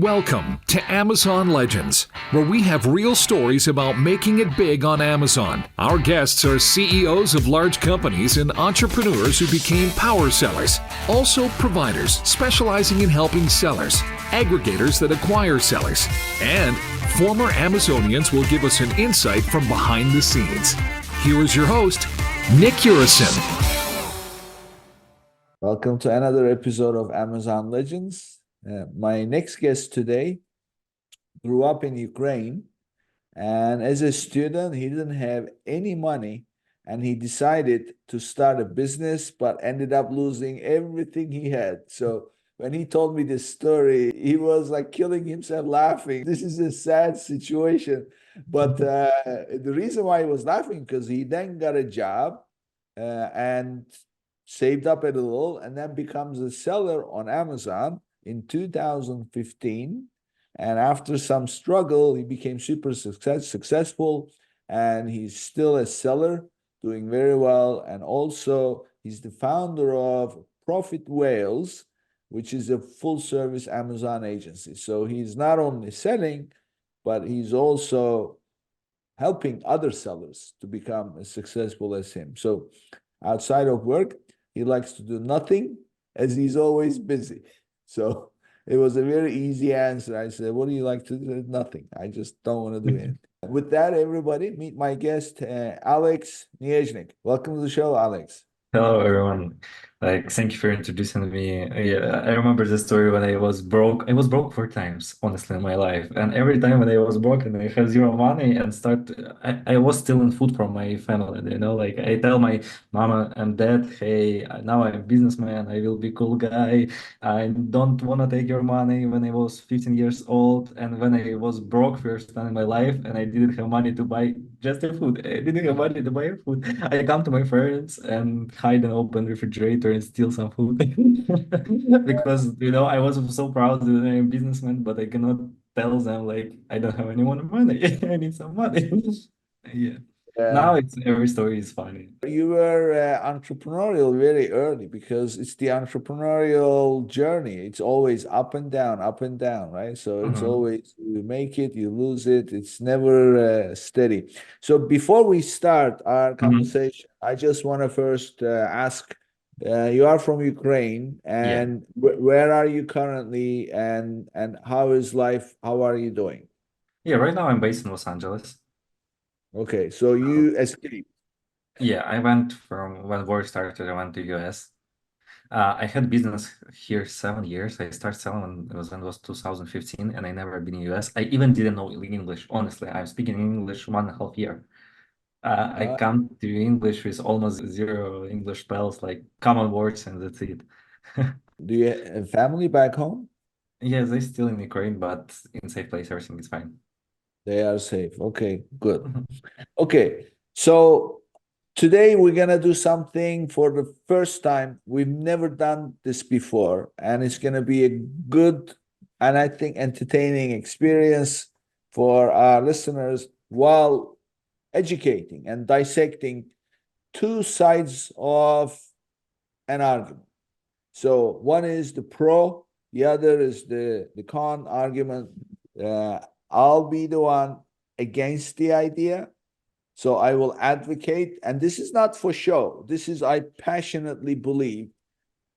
Welcome to Amazon Legends, where we have real stories about making it big on Amazon. Our guests are CEOs of large companies and entrepreneurs who became power sellers, also providers specializing in helping sellers, aggregators that acquire sellers, and former Amazonians will give us an insight from behind the scenes. Here is your host, Nick Urison. Welcome to another episode of Amazon Legends. My next guest today grew up in Ukraine, and as a student, he didn't have any money, and he decided to start a business, but ended up losing everything he had. So when he told me this story, he was like killing himself laughing. This is a sad situation, but the reason why he was laughing because he then got a job and saved up a little, and then becomes a seller on Amazon in 2015. And after some struggle, he became super successful, and he's still a seller doing very well. And also he's the founder of Profit Wales, which is a full service Amazon agency. So he's not only selling, but he's also helping other sellers to become as successful as him. So outside of work, he likes to do nothing, as he's always busy. So it was a very easy answer. I said, what do you like to do? Nothing. I just don't want to do anything. With that, everybody, meet my guest, Alex Nyezhnyk. Welcome to the show, Alex. Hello, everyone. Thank you for introducing me. Yeah, I remember the story when I was broke. I was broke 4 times, honestly, in my life. And every time when I was broke and I had zero money and I was stealing food from my family. Like I tell my mama and dad, hey, now I'm a businessman. I will be cool guy. I don't want to take your money when I was 15 years old. And when I was broke first time in my life and I didn't have money to buy just the food. I didn't have money to buy food. I come to my parents and hide an open refrigerator and steal some food because I was so proud that I'm a businessman, but I cannot tell them like I don't have any more money. I need some money. Yeah. Now it's every story is funny. You were entrepreneurial very early because it's the entrepreneurial journey. It's always up and down, right? So it's always you make it, you lose it. It's never steady. So before we start our conversation, I just want to first ask, you are from Ukraine, Yeah. and where are you currently, and how is life? How are you doing? Yeah, right now I'm based in Los Angeles. Okay, so you escaped. Yeah, I went from when war started, I went to US. I had business here 7 years. I started selling when it was 2015, and I never been in US. I even didn't know English. Honestly, I'm speaking English 1.5 year. I come to English with almost zero English spells, like common words, and that's it. Do you have family back home? Yeah, they're still in Ukraine, but in safe place, everything is fine. They are safe. Okay, good. Okay, so today we're gonna do something for the first time. We've never done this before, and it's gonna be a good and I think entertaining experience for our listeners while educating and dissecting two sides of an argument. So one is the pro, the other is the con argument. I'll be the one against the idea. So I will advocate, and this is not for show. This is, I passionately believe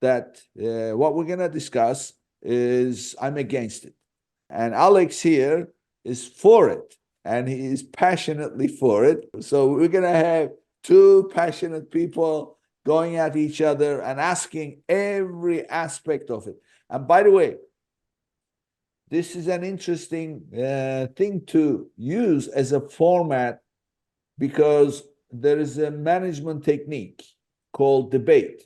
that what we're going to discuss is I'm against it. And Alex here is for it, and he is passionately for it. So we're going to have two passionate people going at each other and asking every aspect of it. And by the way, this is an interesting thing to use as a format because there is a management technique called debate.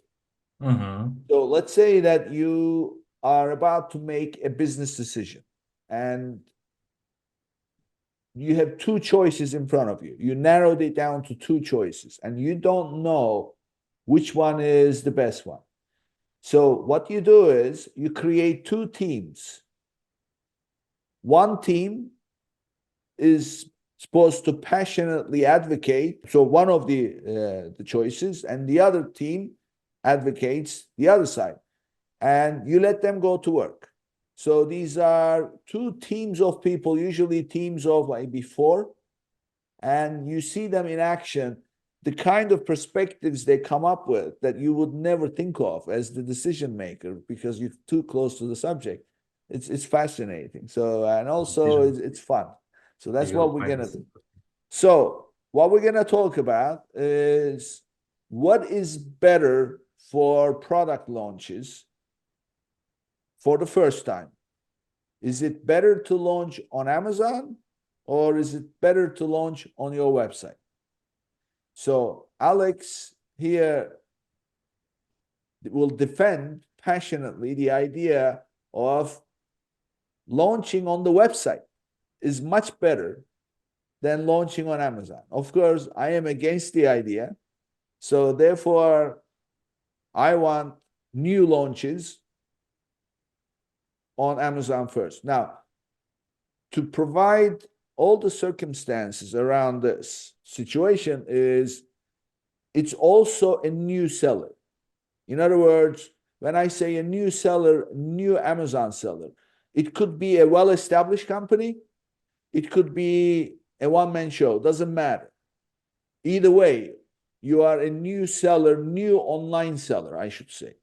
So let's say that you are about to make a business decision and you have two choices in front of you. You narrowed it down to two choices and you don't know which one is the best one. So what you do is you create two teams. One team is supposed to passionately advocate, so one of the choices, and the other team advocates the other side, and you let them go to work. So these are two teams of people, usually teams of maybe four, and you see them in action, the kind of perspectives they come up with that you would never think of as the decision maker because you're too close to the subject. It's fascinating. So, and also it's fun. So that's what we're gonna do. So what we're gonna talk about is what is better for product launches for the first time. Is it better to launch on Amazon or is it better to launch on your website? So Alex here will defend passionately the idea of launching on the website is much better than launching on Amazon. Of course, I am against the idea. So therefore, I want new launches on Amazon first. Now, to provide all the circumstances around this situation is it's also a new seller. In other words, when I say a new seller, new Amazon seller, it could be a well-established company. It could be a one-man show. Doesn't matter. Either way, you are a new seller, new online seller, I should say.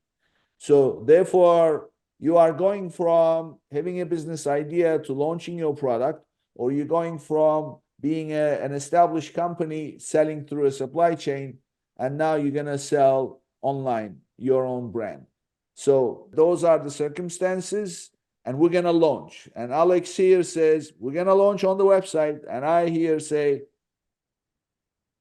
So therefore, you are going from having a business idea to launching your product, or you're going from being an established company selling through a supply chain, and now you're going to sell online your own brand. So those are the circumstances, and we're going to launch. And Alex here says, we're going to launch on the website, and I here say,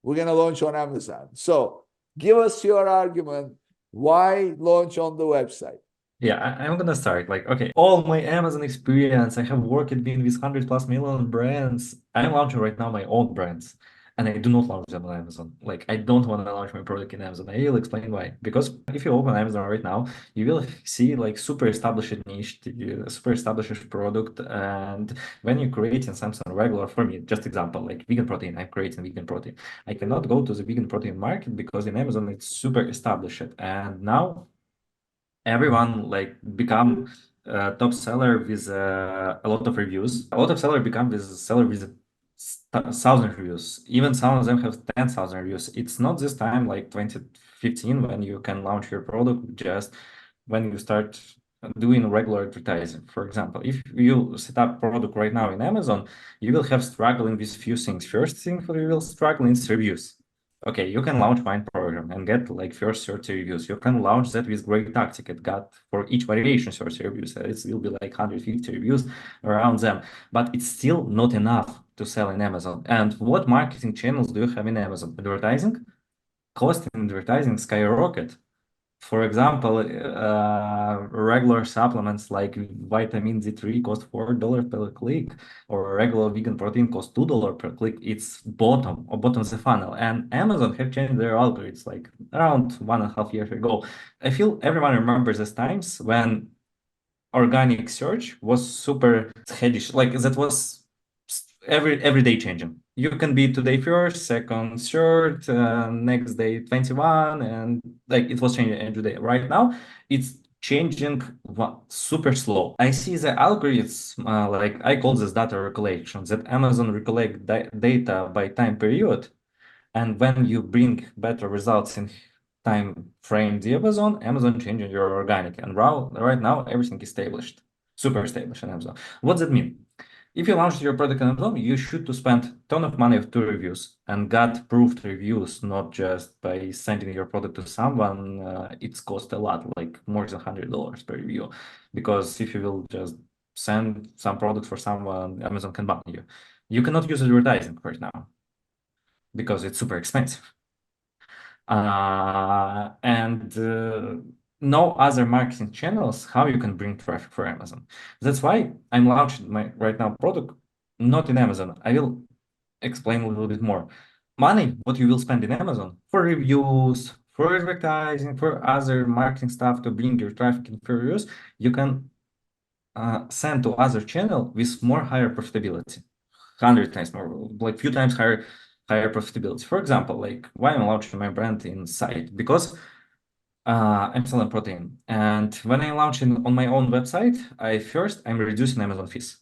we're going to launch on Amazon. So give us your argument. Why launch on the website? Yeah, I'm gonna start. Like, okay, all my Amazon experience, I have worked with 100+ million brands. I'm launching right now my own brands, and I do not launch them on Amazon. Like, I don't want to launch my product in Amazon. I will explain why. Because if you open Amazon right now, you will see like super established niche, super established product, and when you're creating something regular, for me, just example, like vegan protein, I'm creating vegan protein. I cannot go to the vegan protein market because in Amazon it's super established, and now everyone like become top seller with a lot of reviews. A lot of seller become with seller with 1,000 reviews. Even some of them have 10,000 reviews. It's not this time like 2015 when you can launch your product just when you start doing regular advertising. For example, if you set up product right now in Amazon, you will have struggling with few things. First thing you will struggle is reviews. Okay, you can launch wine program and get like first 30 reviews. You can launch that with great tactic. It got for each variation 30 reviews. It will be like 150 reviews around them, but it's still not enough to sell in Amazon. And what marketing channels do you have in Amazon? Advertising? Cost in advertising skyrocket. For example, regular supplements like vitamin D3 cost $4 per click, or regular vegan protein cost $2 per click. It's bottom of the funnel. And Amazon have changed their algorithms like around 1.5 years ago. I feel everyone remembers these times when organic search was super headish, like that was every day changing. You can be today first, second, third, next day 21, and like it was changing every day. Right now, it's changing super slow. I see the algorithms, like I call this data recollection, that Amazon recollect data by time period, and when you bring better results in time frame diapason, Amazon changing your organic, and right now everything is established, super established in Amazon. What does that mean? If you launch your product on Amazon, you should to spend a ton of money to reviews and get proved reviews, not just by sending your product to someone. It's cost a lot, like more than $100 per review. Because if you will just send some product for someone, Amazon can ban you. You cannot use advertising right now because it's super expensive. And no other marketing channels how you can bring traffic for Amazon. That's why I'm launching my right now product not in Amazon. I will explain a little bit more. Money, what you will spend in Amazon for reviews, for advertising, for other marketing stuff to bring your traffic and for reviews, you can send to other channel with more higher profitability, 100 times more, like few times higher profitability. For example, like why I'm launching my brand in site, because I'm selling protein. And when I'm launching on my own website, I'm reducing Amazon fees.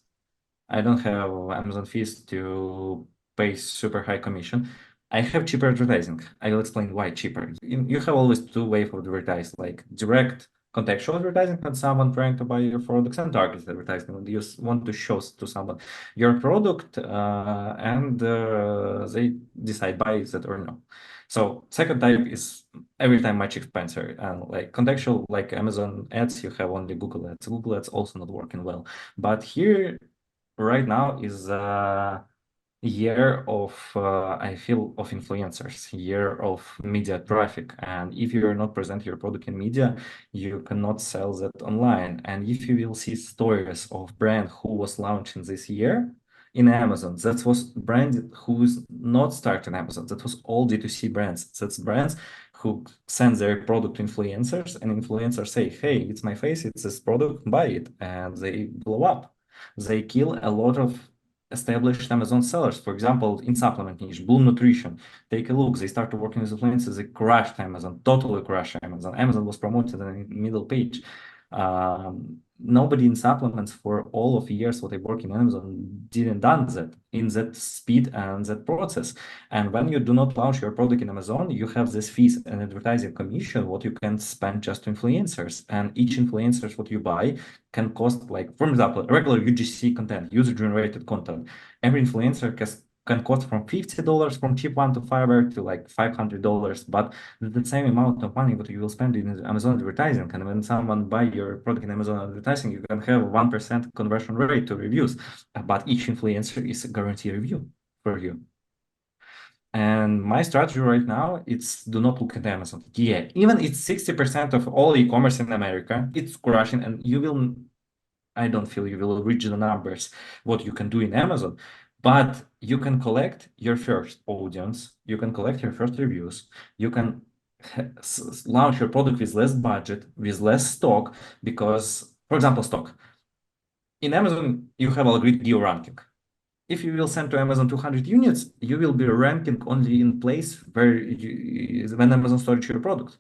I don't have Amazon fees to pay super high commission. I have cheaper advertising. I will explain why cheaper. You have always two ways of advertise, like direct contextual advertising when someone trying to buy your products, and targeted advertising when you want to show to someone your product and they decide buy it or no. So second type is every time much expensive, and like contextual, like Amazon ads, you have only Google ads. Google ads also not working well. But here right now is a year of I feel of influencers, year of media traffic. And if you are not present your product in media, you cannot sell that online. And if you will see stories of brand who was launching this year in Amazon, that was brand who is not starting Amazon. That was all D2C brands. That's brands who send their product to influencers, and influencers say, hey, it's my face, it's this product, buy it, and they blow up. They kill a lot of established Amazon sellers. For example, in supplement niche, Bloom Nutrition. Take a look. They started working with influencers. They crashed Amazon, totally crashed Amazon. Amazon was promoted in the middle page. Nobody in supplements for all of years what they work in Amazon didn't done that in that speed and that process. And when you do not launch your product in Amazon, you have this fees and advertising commission what you can spend just to influencers. And each influencers what you buy can cost, like, for example, regular UGC content, user-generated content. Every influencer can cost from $50 from cheap one to Fiverr to like $500, but the same amount of money that you will spend in Amazon advertising. And when someone buy your product in Amazon advertising, you can have 1% conversion rate to reviews, but each influencer is a guaranteed review for you. And my strategy right now, it's do not look at Amazon. Yeah, even it's 60% of all e-commerce in America, it's crashing, and I don't feel you will reach the numbers what you can do in Amazon, but you can collect your first audience, you can collect your first reviews, you can launch your product with less budget, with less stock, because, for example, stock. In Amazon, you have a great geo ranking. If you will send to Amazon 200 units, you will be ranking only in place where when Amazon storage your product.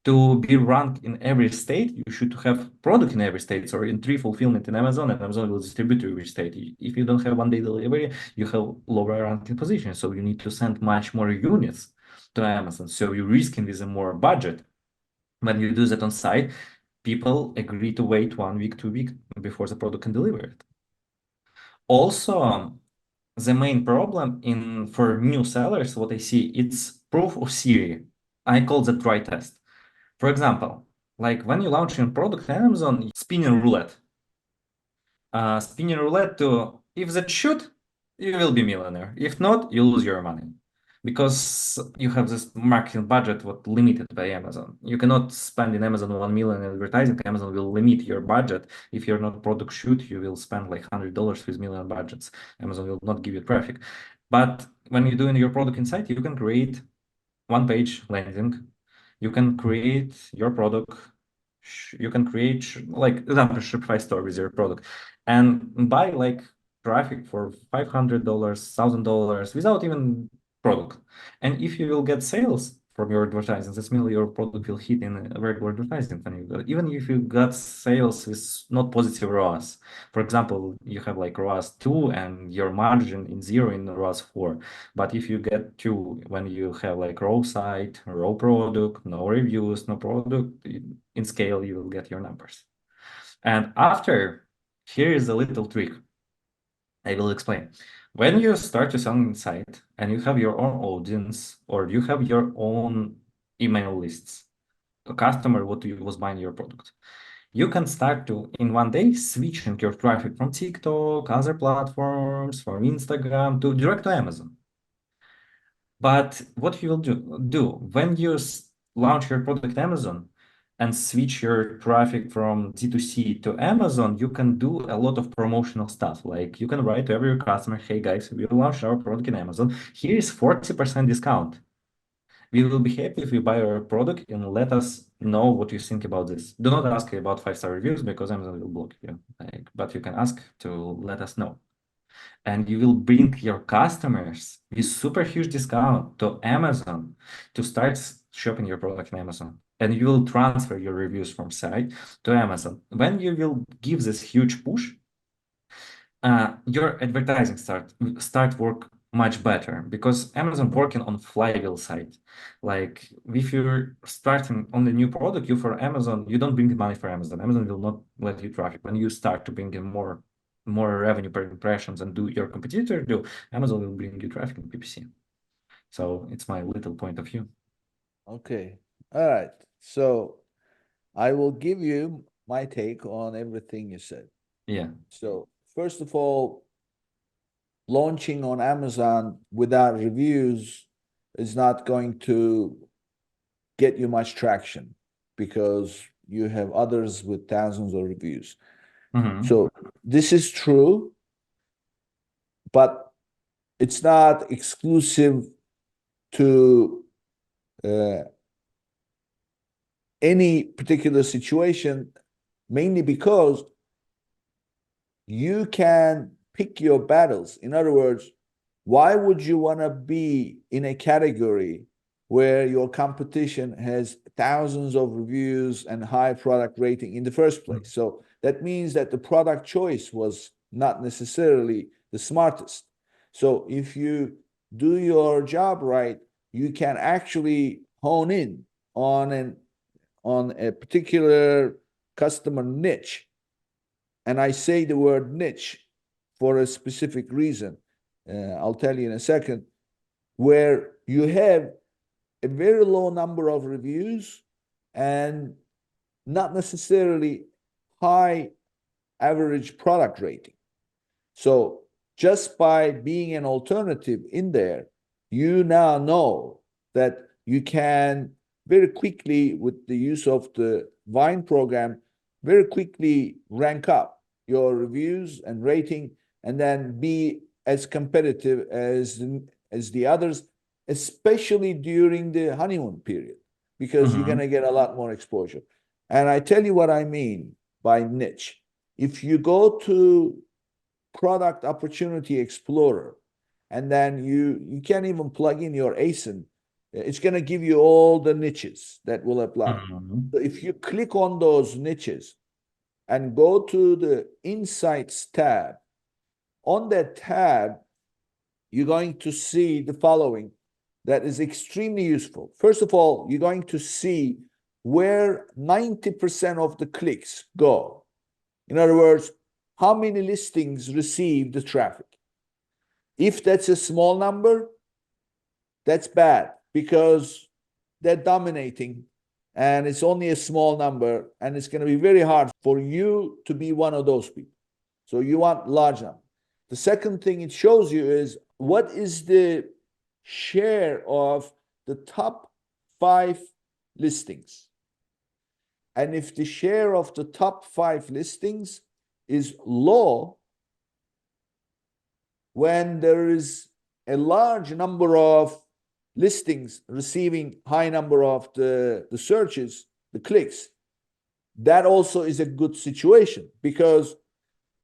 To be ranked in every state, you should have product in every state. So in 3 fulfillment in Amazon, and Amazon will distribute to every state. If you don't have 1 day delivery, you have lower ranking position. So you need to send much more units to Amazon. So you're risking with a more budget. When you do that on site, people agree to wait 1 week, 2 weeks before the product can deliver it. Also, the main problem for new sellers, what I see, it's proof of theory. I call that dry test. For example, like when you launch a product on Amazon, spinning roulette. Spinning roulette to, if that shoot, you will be millionaire. If not, you lose your money. Because you have this marketing budget what limited by Amazon. You cannot spend in Amazon 1 million in advertising. Amazon will limit your budget. If you're not product shoot, you will spend like $100 with million budgets. Amazon will not give you traffic. But when you're doing your product inside, you can create 1-page landing. You can create your product. You can create, like, example, Shopify store with your product and buy like traffic for $500, $1,000 without even product. And if you will get sales from your advertising, that's means your product will hit in a regular advertising. Even if you got sales with not positive ROAS. For example, you have like ROAS 2 and your margin in 0 in ROAS 4. But if you get 2 when you have like raw site, raw product, no reviews, no product, in scale, you will get your numbers. And after, here is a little trick. I will explain. When you start to sell on site and you have your own audience or you have your own email lists, a customer what you was buying your product, you can start to in 1 day switching your traffic from TikTok, other platforms, from Instagram to direct to Amazon. But what you will do when you launch your product Amazon and switch your traffic from D2C to Amazon, you can do a lot of promotional stuff. Like you can write to every customer, hey guys, we launched our product in Amazon. Here is 40% discount. We will be happy if you buy our product and let us know what you think about this. Do not ask about 5-star reviews because Amazon will block you. But you can ask to let us know. And you will bring your customers with super huge discount to Amazon to start shopping your product in Amazon. and you will transfer your reviews from site to Amazon. When you will give this huge push, your advertising start work much better because Amazon working on flywheel side. Like if you're starting on the new product, you for Amazon, you don't bring the money for Amazon. Amazon will not let you traffic. When you start to bring in more revenue per impressions and do your competitor do, Amazon will bring you traffic in PPC. So it's my little point of view. Okay. All right. So I will give you my take on everything you said. Yeah. So first of all, launching on Amazon without reviews is not going to get you much traction because you have others with thousands of reviews. Mhm. So this is true, but it's not exclusive to any particular situation, mainly because you can pick your battles. In other words, why would you want to be in a category where your competition has thousands of reviews and high product rating in the first place? So that means that the product choice was not necessarily the smartest. So if you do your job right, you can actually hone in on a particular customer niche. And I say the word niche for a specific reason. I'll tell you in a second, where you have a very low number of reviews and not necessarily high average product rating. So just by being an alternative in there, you now know that you can very quickly, with the use of the Vine program, very quickly rank up your reviews and rating, and then be as competitive as the others, especially during the honeymoon period, because you're going to get a lot more exposure. And I tell you what I mean by niche. If you go to Product Opportunity Explorer, and then you can't even plug in your ASIN, it's going to give you all the niches that will apply. So if you click on those niches and go to the Insights tab, on that tab, you're going to see the following that is extremely useful. First of all, you're going to see where 90% of the clicks go. In other words, how many listings receive the traffic. If that's a small number, that's bad because they're dominating and it's only a small number, and it's going to be very hard for you to be one of those people. So you want large number. The second thing it shows you is what is the share of the top 5 listings. And if the share of the top 5 listings is low, when there is a large number of listings receiving high number of the searches, the clicks, that also is a good situation because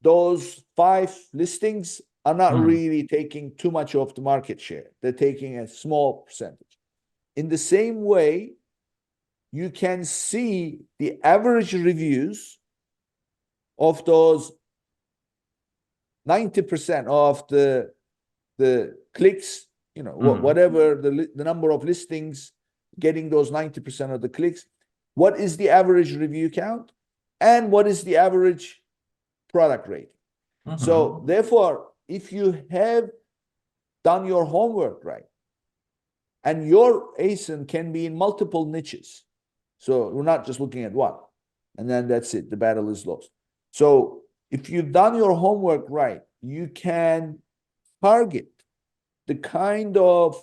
those 5 listings are not really taking too much of the market share. They're taking a small percentage. In the same way, you can see the average reviews of those 90% of the clicks, whatever the number of listings getting those 90% of the clicks, what is the average review count and what is the average product rating. So therefore, if you have done your homework right, and your ASIN can be in multiple niches, so we're not just looking at one, and then that's it, the battle is lost. So if you've done your homework right, you can target the kind of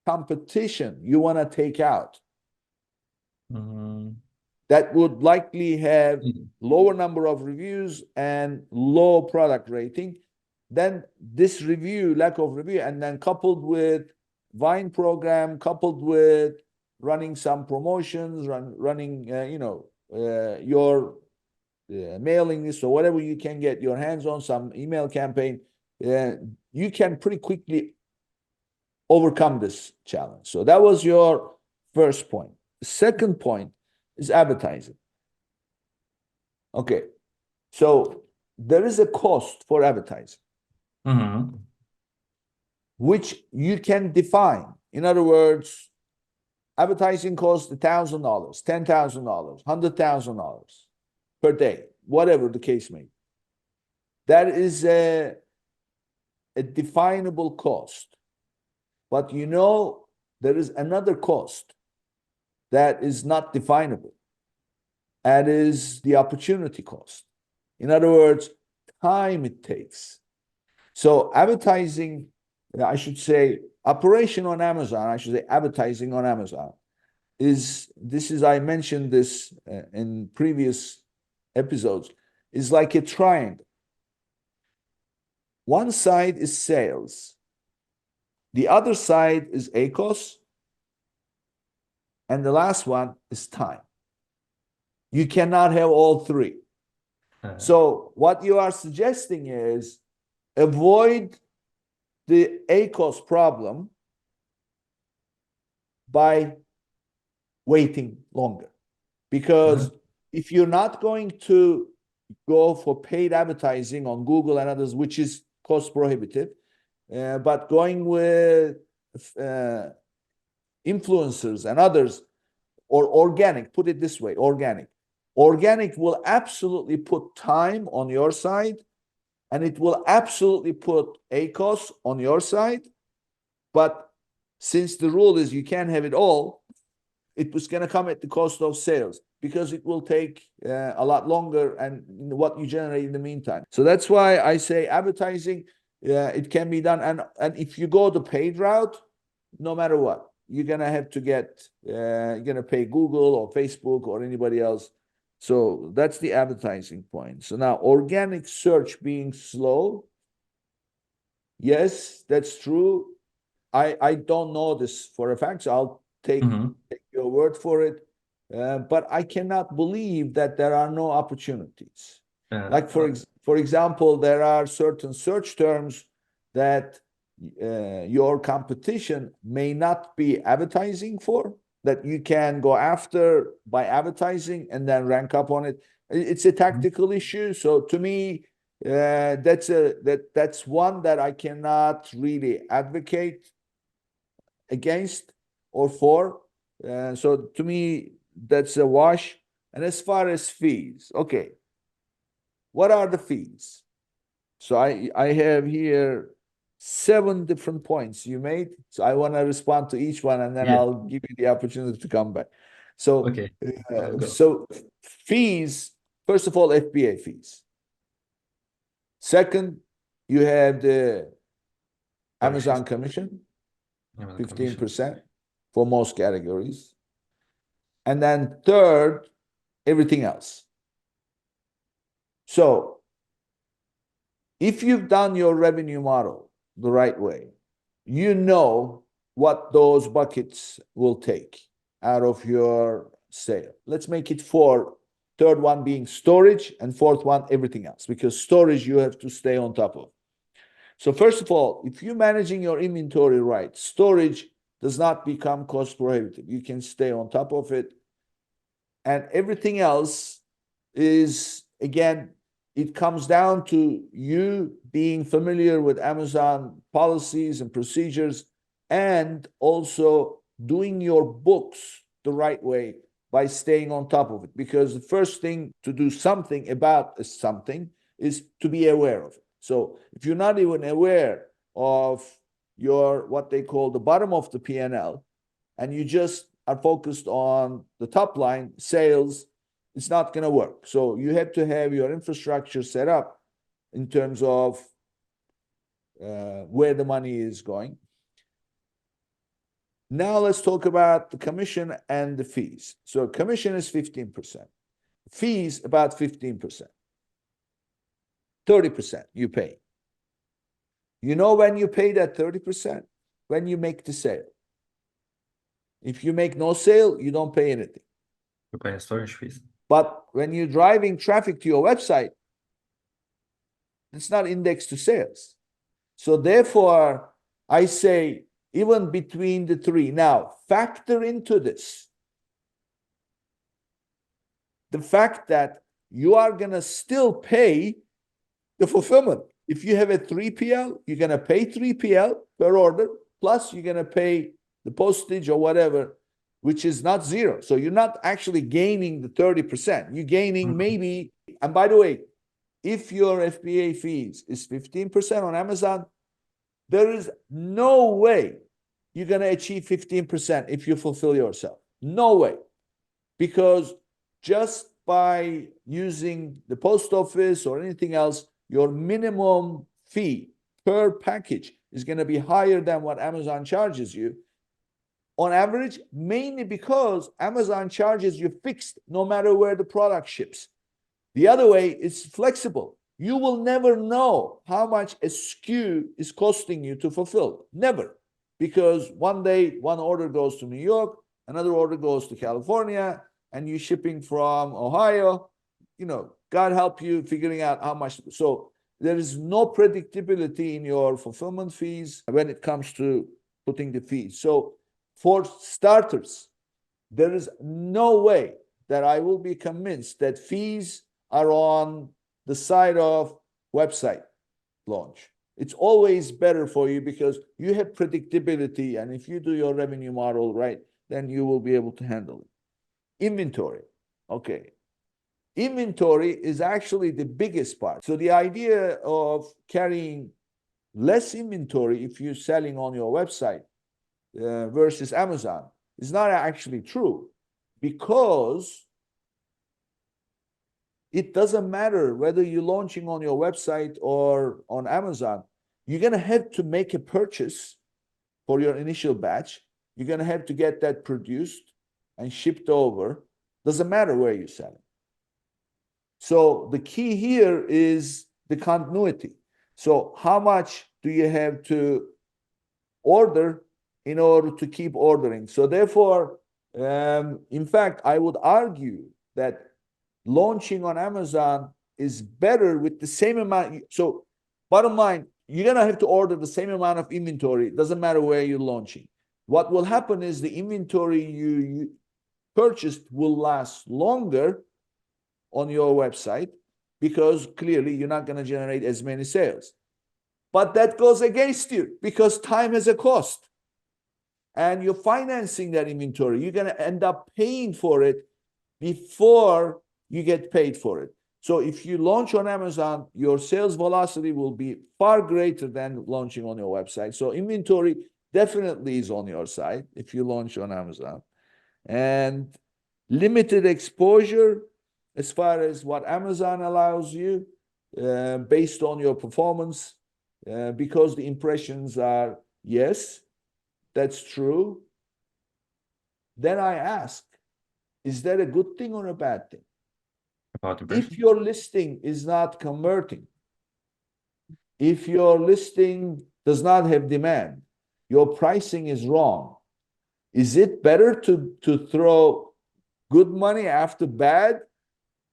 competition you want to take out that would likely have lower number of reviews and low product rating. Then this lack of review, and then coupled with Vine program, coupled with running some promotions, running your mailing list or whatever you can get your hands on, some email campaign, you can pretty quickly overcome this challenge. So that was your first point. The second point is advertising. Okay, so there is a cost for advertising, Mm-hmm. which you can define. In other words, advertising costs $1,000, $10,000, $100,000 per day, whatever the case may be. That is a definable cost. But you know, there is another cost that is not definable. That is the opportunity cost. In other words, time it takes. So advertising, I should say, operation on Amazon, I should say advertising on Amazon, I mentioned this in previous episodes, is like a triangle. One side is sales. The other side is ACOS. And the last one is time. You cannot have all three. So what you are suggesting is avoid the ACOS problem by waiting longer. Because if you're not going to go for paid advertising on Google and others, which is cost prohibitive, but going with influencers and others, or organic, put it this way, organic will absolutely put time on your side, and it will absolutely put ACOS on your side. But since the rule is you can't have it all, it was going to come at the cost of sales, because it will take a lot longer and what you generate in the meantime. So that's why I say advertising, it can be done. And if you go the paid route, no matter what, you're going to have to you're going to pay Google or Facebook or anybody else. So that's the advertising point. So now organic search being slow. Yes, that's true. I don't know this for a fact, so I'll take your word for it. But I cannot believe that there are no opportunities. Like for example, there are certain search terms that your competition may not be advertising for, that you can go after by advertising and then rank up on it. It's a tactical issue. So to me, that's one that I cannot really advocate against or for. So to me, that's a wash. And as far as fees, okay, what are the fees? So I have here 7 different points you made. So I want to respond to each one, and then I'll give you the opportunity to come back. So, so fees, first of all, FBA fees. Second, you have the Amazon commission, 15% for most categories. And then third, everything else. So if you've done your revenue model the right way, you know what those buckets will take out of your sale. Let's make it 4. Third one being storage, and fourth one, everything else, because storage you have to stay on top of. So first of all, if you're managing your inventory right, storage does not become cost prohibitive. You can stay on top of it. And everything else is, again, it comes down to you being familiar with Amazon policies and procedures, and also doing your books the right way by staying on top of it. Because the first thing to do something about something is to be aware of it. So if you're not even aware of your, what they call the bottom of the P&L, and you just are focused on the top line, sales, it's not going to work. So you have to have your infrastructure set up in terms of where the money is going. Now let's talk about the commission and the fees. So commission is 15%. Fees about 15%. 30% you pay. You know when you pay that 30%? When you make the sale. If you make no sale, you don't pay anything. You pay storage fees. But when you're driving traffic to your website, it's not indexed to sales. So therefore, I say even between the three. Now, factor into this the fact that you are going to still pay the fulfillment. If you have a 3PL, you're going to pay 3PL per order, plus you're going to pay the postage or whatever, which is not zero. So you're not actually gaining the 30%. You're gaining maybe, and by the way, if your FBA fees is 15% on Amazon, there is no way you're going to achieve 15% if you fulfill yourself. No way. Because just by using the post office or anything else, your minimum fee per package is going to be higher than what Amazon charges you on average, mainly because Amazon charges you fixed no matter where the product ships. The other way is flexible. You will never know how much a SKU is costing you to fulfill. Never. Because one day, one order goes to New York, another order goes to California, and you're shipping from Ohio. God help you figuring out how much. So there is no predictability in your fulfillment fees when it comes to putting the fees. So for starters, there is no way that I will be convinced that fees are on the side of website launch. It's always better for you because you have predictability, and if you do your revenue model right, then you will be able to handle it. Inventory. Okay. Inventory is actually the biggest part. So the idea of carrying less inventory if you're selling on your website versus Amazon is not actually true, because it doesn't matter whether you're launching on your website or on Amazon. You're going to have to make a purchase for your initial batch. You're going to have to get that produced and shipped over. Doesn't matter where you're selling. So the key here is the continuity. So how much do you have to order in order to keep ordering? So therefore, in fact, I would argue that launching on Amazon is better with the same amount. So bottom line, you're going to have to order the same amount of inventory. It doesn't matter where you're launching. What will happen is the inventory you purchased will last longer on your website, because clearly you're not going to generate as many sales. But that goes against you because time has a cost. And you're financing that inventory. You're going to end up paying for it before you get paid for it. So if you launch on Amazon, your sales velocity will be far greater than launching on your website. So inventory definitely is on your side if you launch on Amazon. And limited exposure as far as what Amazon allows you based on your performance, because the impressions are, yes, that's true. Then I ask, is that a good thing or a bad thing? If your listing is not converting, if your listing does not have demand, your pricing is wrong, is it better to throw good money after bad?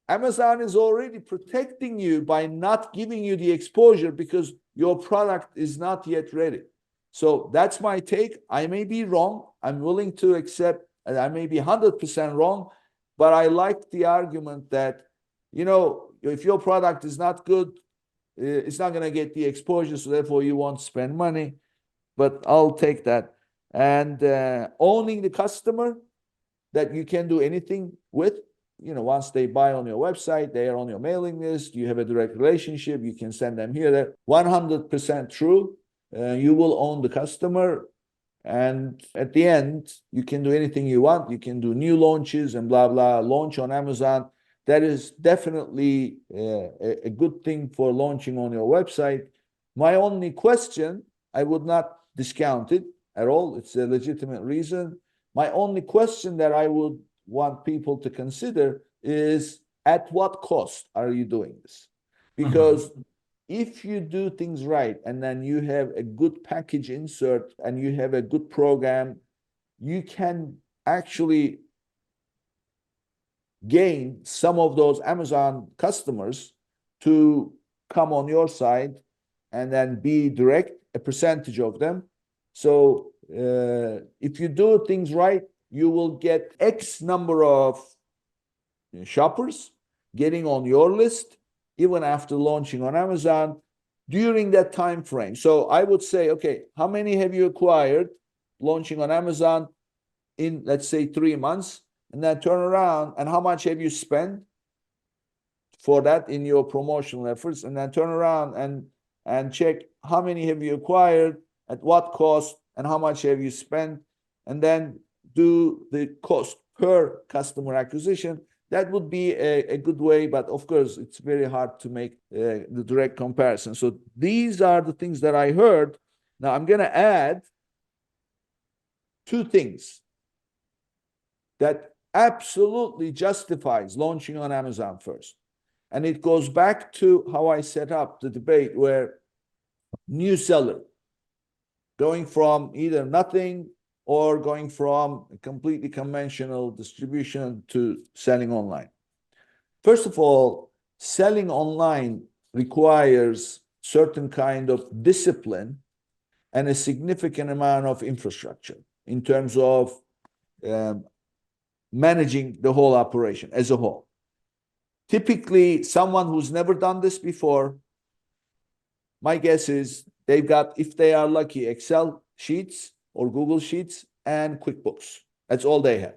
Amazon is already protecting you by not giving you the exposure because your product is not yet ready. So that's my take. I may be wrong. I'm willing to accept, and I may be 100% wrong, but I like the argument that, if your product is not good, it's not going to get the exposure, so therefore you won't spend money. But I'll take that. And owning the customer that you can do anything with, once they buy on your website, they are on your mailing list, you have a direct relationship, you can send them here, there. 100% true. You will own the customer. And at the end, you can do anything you want. You can do new launches and blah, blah, launch on Amazon. That is definitely a good thing for launching on your website. My only question, I would not discount it at all. It's a legitimate reason. My only question that I would want people to consider is, at what cost are you doing this? Because if you do things right and then you have a good package insert and you have a good program, you can actually gain some of those Amazon customers to come on your side and then be direct, a percentage of them. So if you do things right, you will get X number of shoppers getting on your list, even after launching on Amazon during that time frame. So I would say, okay, how many have you acquired launching on Amazon in, let's say, 3 months? And then turn around and how much have you spent for that in your promotional efforts? And then turn around and check how many have you acquired, at what cost, and how much have you spent, and then do the cost per customer acquisition. That would be a good way, but of course, it's very hard to make the direct comparison. So these are the things that I heard. Now I'm going to add 2 things that absolutely justifies launching on Amazon first. And it goes back to how I set up the debate where new seller going from either nothing or going from a completely conventional distribution to selling online. First of all, selling online requires certain kind of discipline and a significant amount of infrastructure in terms of managing the whole operation as a whole. Typically, someone who's never done this before, my guess is they've got, if they are lucky, Excel sheets or Google Sheets and QuickBooks. That's all they have.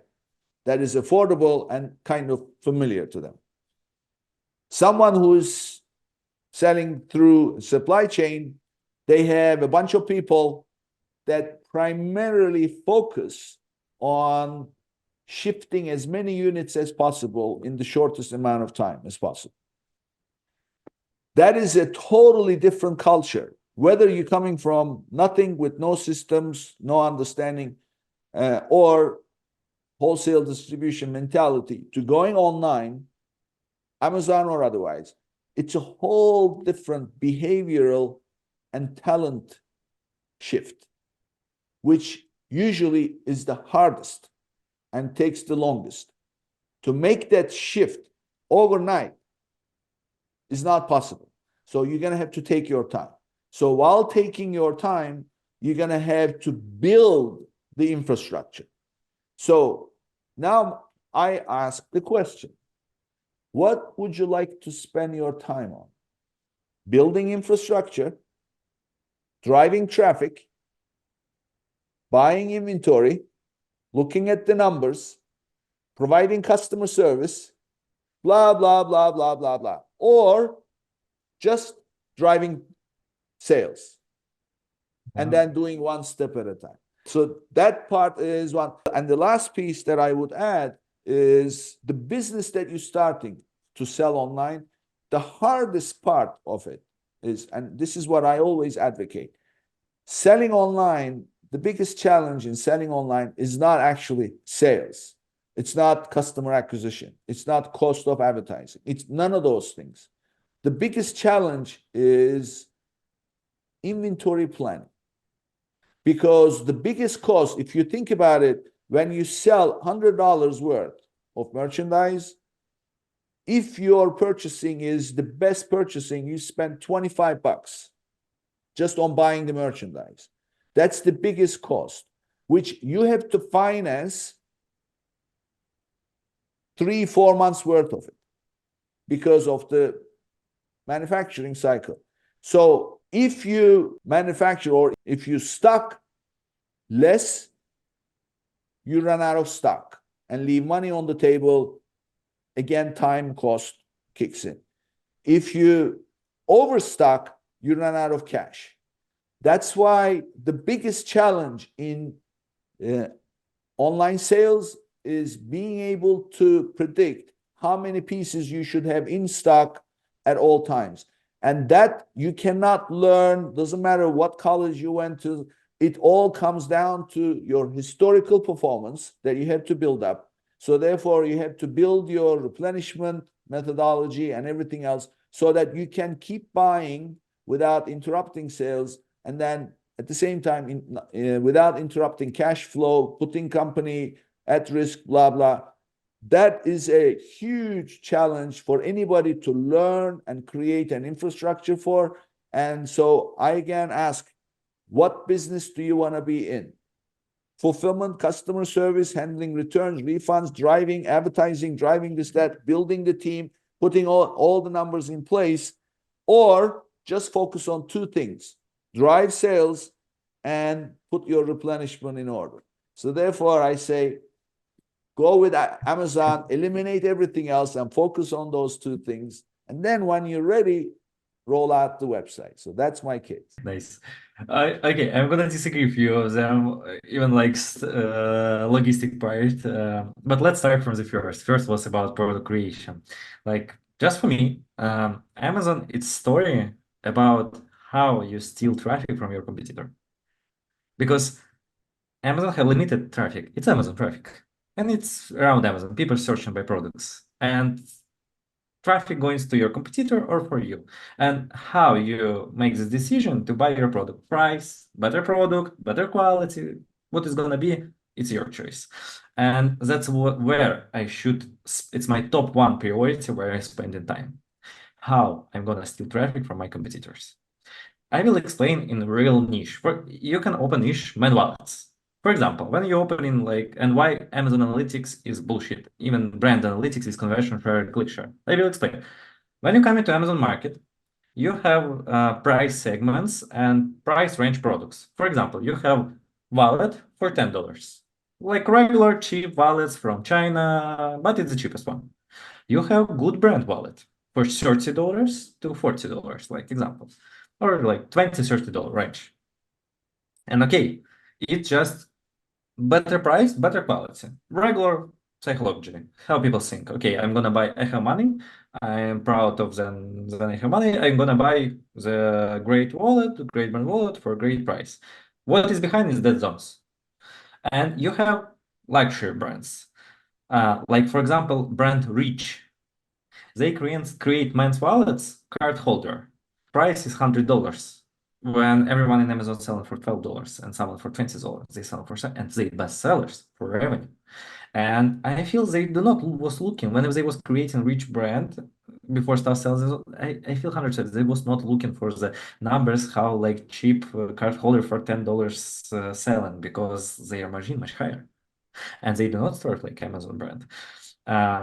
That is affordable and kind of familiar to them. Someone who's selling through supply chain, they have a bunch of people that primarily focus on shifting as many units as possible in the shortest amount of time as possible. That is a totally different culture. Whether you're coming from nothing with no systems, no understanding, or wholesale distribution mentality to going online, Amazon or otherwise, it's a whole different behavioral and talent shift, which usually is the hardest and takes the longest. To make that shift overnight is not possible. So you're going to have to take your time. So while taking your time, you're going to have to build the infrastructure. So now I ask the question, what would you like to spend your time on? Building infrastructure, driving traffic, buying inventory, looking at the numbers, providing customer service, blah, blah, blah, blah, blah, blah. Or just driving sales and then doing one step at a time. So that part is one. And the last piece that I would add is the business that you're starting to sell online. The hardest part of it is, and this is what I always advocate, selling online, the biggest challenge in selling online is not actually sales. It's not customer acquisition. It's not cost of advertising. It's none of those things. The biggest challenge is inventory planning. Because the biggest cost, if you think about it, when you sell $100 worth of merchandise, if your purchasing is the best purchasing, you spend $25 just on buying the merchandise. That's the biggest cost, which you have to finance 3-4 months worth of it because of the manufacturing cycle. So if you manufacture or if you stock less, you run out of stock and leave money on the table. Again, time cost kicks in. If you overstock, you run out of cash. That's why the biggest challenge in online sales is being able to predict how many pieces you should have in stock at all times. And that you cannot learn, doesn't matter what college you went to, it all comes down to your historical performance that you have to build up. So therefore, you have to build your replenishment methodology and everything else so that you can keep buying without interrupting sales, and then at the same time, without interrupting cash flow, putting company at risk, blah, blah. That is a huge challenge for anybody to learn and create an infrastructure for. And so I again ask, what business do you want to be in? fulfillment, customer service, handling returns, refunds, driving, advertising, driving this, that, building the team, putting all the numbers in place, or just focus on two things: drive sales and put your replenishment in order. So therefore, I say, go with Amazon, eliminate everything else, and focus on those two things. And then when you're ready, roll out the website. So that's my case. Nice. Okay, I'm gonna disagree with you. Them even like logistic part. But let's start from the first. First was about product creation. Like just for me, Amazon, it's story about how you steal traffic from your competitor. Because Amazon have limited traffic. It's Amazon traffic, and it's around Amazon. People searching by products, and traffic going to your competitor or for you, and how you make this decision to buy your product. Price, better product, better quality, what is gonna be, it's your choice. And that's where I should, it's my top one priority where I spend the time. How I'm gonna steal traffic from my competitors. I will explain in real niche. You can open niche main wallets. For example, when you open in and why Amazon Analytics is bullshit. Even brand analytics is conversion share, click share. I will explain. When you come into Amazon Market, you have price segments and price range products. For example, you have wallet for $10, like regular cheap wallets from China, but it's the cheapest one. You have good brand wallet for $30 to $40, like example, or like $20, $30 range. And okay, it's just better price, better quality. Regular psychology, how people think. Okay, I'm gonna buy, I have money, I'm proud of them, then I have money, I'm gonna buy the great wallet, great brand wallet for a great price. What is behind is dead zones. And you have luxury brands. Like for example, brand Reach. They create men's wallets, card holder. Price is $100. When everyone in Amazon selling for $12 and someone for $20, they sell for and they best sellers for revenue. And I feel they do not was looking when they was creating rich brand before stuff sells. I feel 100% they was not looking for the numbers how like cheap card holder for $10 selling because their margin much higher, and they do not start like Amazon brand.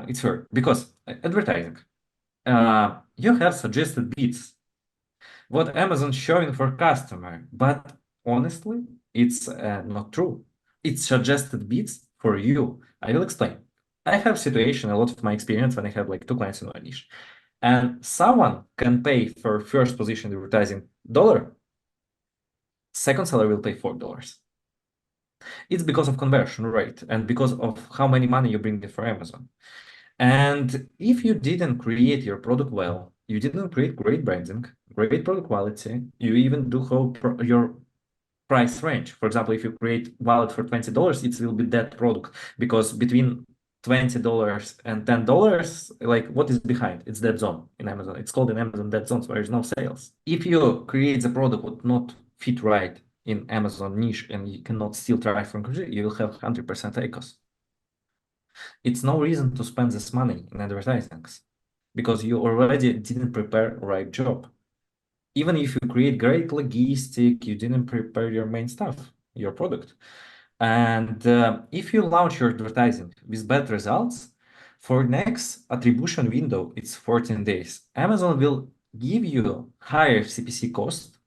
It's fair because advertising. You have suggested bids what Amazon showing for customer, but honestly, it's not true. It's suggested bids for you. I will explain. I have situation, a lot of my experience when I have like two clients in one niche, and someone can pay for first position advertising $1, second seller will pay $4. It's because of conversion rate and because of how many money you bring in for Amazon. And if you didn't create your product well, you didn't create great branding, great product quality, you even do your price range. For example, if you create wallet for $20, it will be that product because between $20 and $10, like what is behind? It's dead zone in Amazon. It's called in Amazon dead zones where there's no sales. If you create the product would not fit right in Amazon niche and you cannot steal traffic from consumer, you will have 100% ACOS. It's no reason to spend this money in advertising because you already didn't prepare right job. Even if you create great logistic, you didn't prepare your main stuff, your product. And if you launch your advertising with bad results, for next attribution window, it's 14 days. Amazon will give you higher CPC cost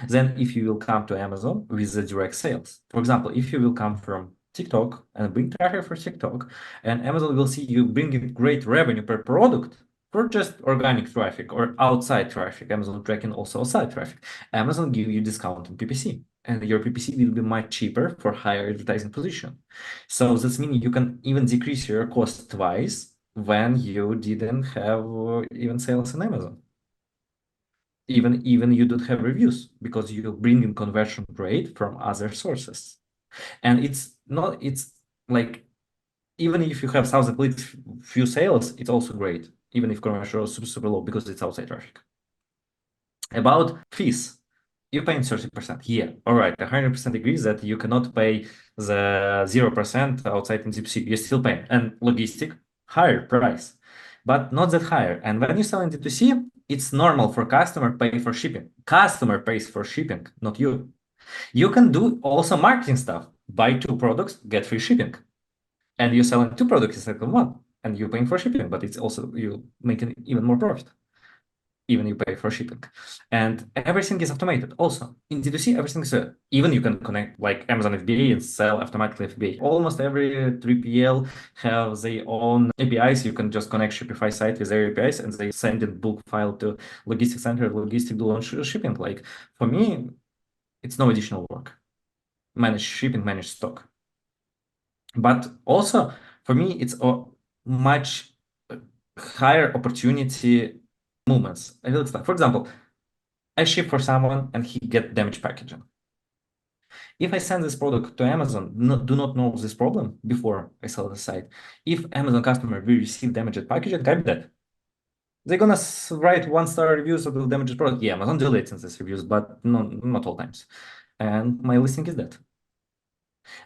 than if you will come to Amazon with the direct sales. For example, if you will come from TikTok and bring traffic for TikTok, and Amazon will see you bringing great revenue per product for just organic traffic or outside traffic. Amazon tracking also outside traffic. Amazon give you discount on PPC, and your PPC will be much cheaper for higher advertising position. So that means you can even decrease your cost twice when you didn't have even sales on Amazon. Even you don't have reviews because you bring in conversion rate from other sources. And it's like, even if you have 1,000 clicks, few sales, it's also great, even if conversion is super low because it's outside traffic. About fees, you pay 30%. Yeah, all right, 100% agrees that you cannot pay the 0% outside in CPC. You still pay. And logistic, higher price, but not that higher. And when you sell in D2C, it's normal for customer pay for shipping. Customer pays for shipping, not you. You can do also marketing stuff. Buy two products, get free shipping. And you're selling two products instead of one. And you're paying for shipping, but it's also you making even more profit. Even you pay for shipping. And everything is automated. Also, in D2C, everything is even you can connect like Amazon FBA and sell automatically FBA. Almost every 3PL have their own APIs. You can just connect Shopify site with their APIs and they send in bulk file to logistics center, logistic do on shipping. Like for me, it's no additional work. Manage shipping, manage stock. But also for me, it's a much higher opportunity movements. I will explain. For example, I ship for someone and he get damaged packaging. If I send this product to Amazon, do not know this problem before I sell the site. If Amazon customer will receive damaged packaging, I'm dead. They're gonna write 1-star reviews of the damaged product. Yeah, Amazon deletes these reviews, but no, not all times. And my listing is dead.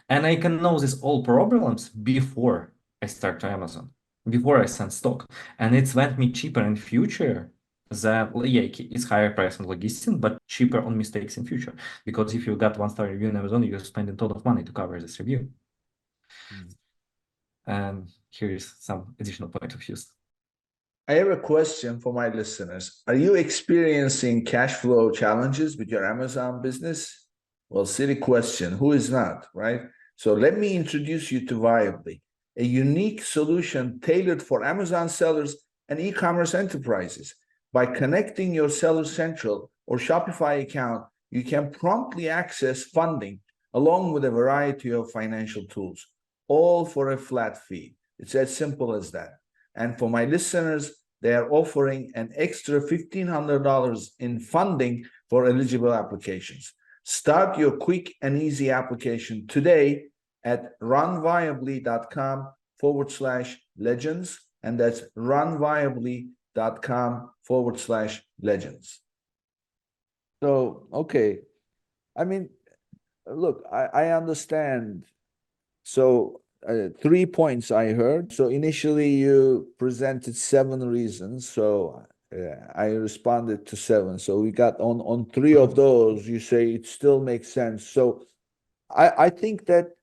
And I can know these all problems before I start to Amazon, before I send stock. And it's went me cheaper in future that, yeah, it's higher price on logistics, but cheaper on mistakes in future. Because if you got 1-star review on Amazon, you're spending a ton of money to cover this review. And here is some additional point of views. I have a question for my listeners. Are you experiencing cash flow challenges with your Amazon business? Well, silly question. Who is not, right? So let me introduce you to Viably, a unique solution tailored for Amazon sellers and e-commerce enterprises. By connecting your Seller Central or Shopify account, you can promptly access funding along with a variety of financial tools, all for a flat fee. It's as simple as that. And for my listeners, they are offering an extra $1,500 in funding for eligible applications. Start your quick and easy application today at runviably.com/legends. And that's runviably.com/legends. So, okay. I mean, look, I understand. So 3 points I heard. So initially you presented 7 reasons. So I responded to 7. So we got on 3 of those, you say it still makes sense. So I think that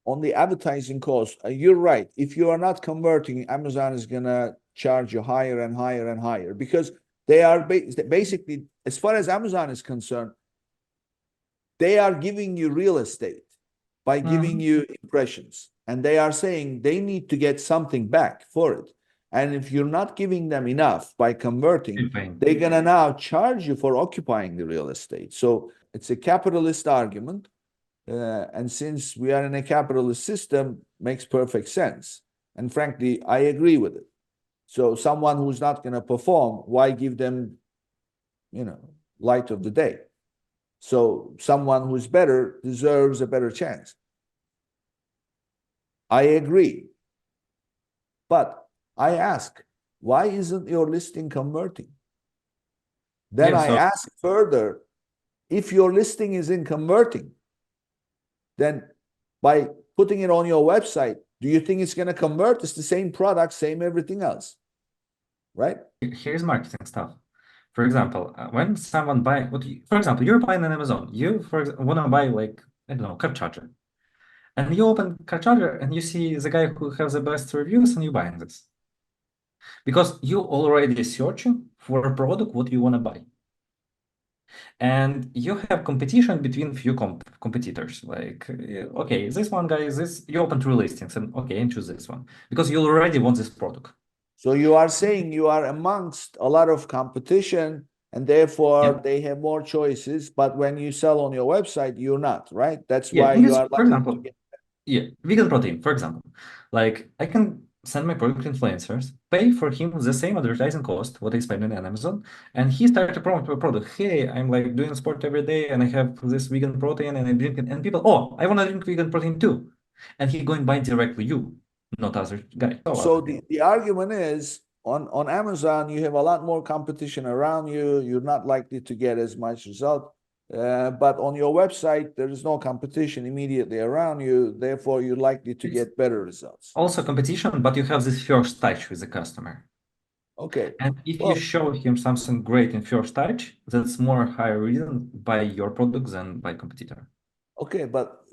on the advertising cost, you're right. If you are not converting, Amazon is going to charge you higher and higher and higher because they are basically, as far as Amazon is concerned, they are giving you real estate by giving you impressions. And they are saying they need to get something back for it. And if you're not giving them enough by converting, they're going to now charge you for occupying the real estate. So it's a capitalist argument. And since we are in a capitalist system, makes perfect sense. And frankly, I agree with it. So someone who's not going to perform, why give them, light of the day? So someone who's better deserves a better chance. I agree. But I ask, why isn't your listing converting? Then I ask further, if your listing isn't converting, then by putting it on your website, do you think it's going to convert? It's the same product, same everything else, right? Here's marketing stuff. For example, when someone buy, for example, you're buying on Amazon, you want to buy like, I don't know, car charger. And you open car charger and you see the guy who has the best reviews and you buying this. Because you already searching for a product what you want to buy. And you have competition between few competitors. Like, okay, this one guy is this, you open 3 listings and okay, and choose this one. Because you already want this product. So you are saying you are amongst a lot of competition and therefore they have more choices. But when you sell on your website, you're not, right? That's why you are for example, vegan protein, for example. Like I can send my product influencers, pay for him the same advertising cost, what I spend on Amazon, and he started to promote my product. Hey, I'm like doing sport every day and I have this vegan protein and I drink it. And people, oh, I want to drink vegan protein too. And he going buy directly you, not other guy. So the argument is on Amazon, you have a lot more competition around you. You're not likely to get as much result. But on your website, there is no competition immediately around you. Therefore, you're likely to get better results. Also competition, but you have this first touch with the customer. Okay. And if you show him something great in first touch, that's more higher reason buy your product than buy competitor. Okay, but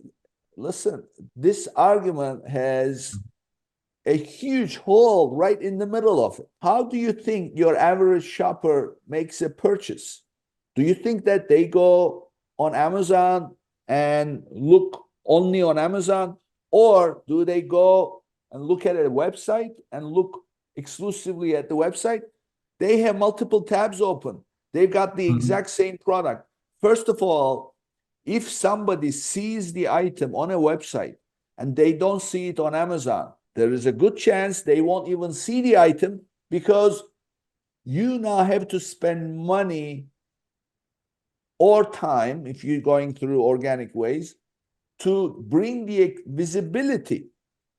listen, this argument has a huge hole right in the middle of it. How do you think your average shopper makes a purchase? Do you think that they go on Amazon and look only on Amazon? Or do they go and look at a website and look exclusively at the website? They have multiple tabs open. They've got the exact same product. First of all, if somebody sees the item on a website and they don't see it on Amazon, there is a good chance they won't even see the item because you now have to spend money or time, if you're going through organic ways, to bring the visibility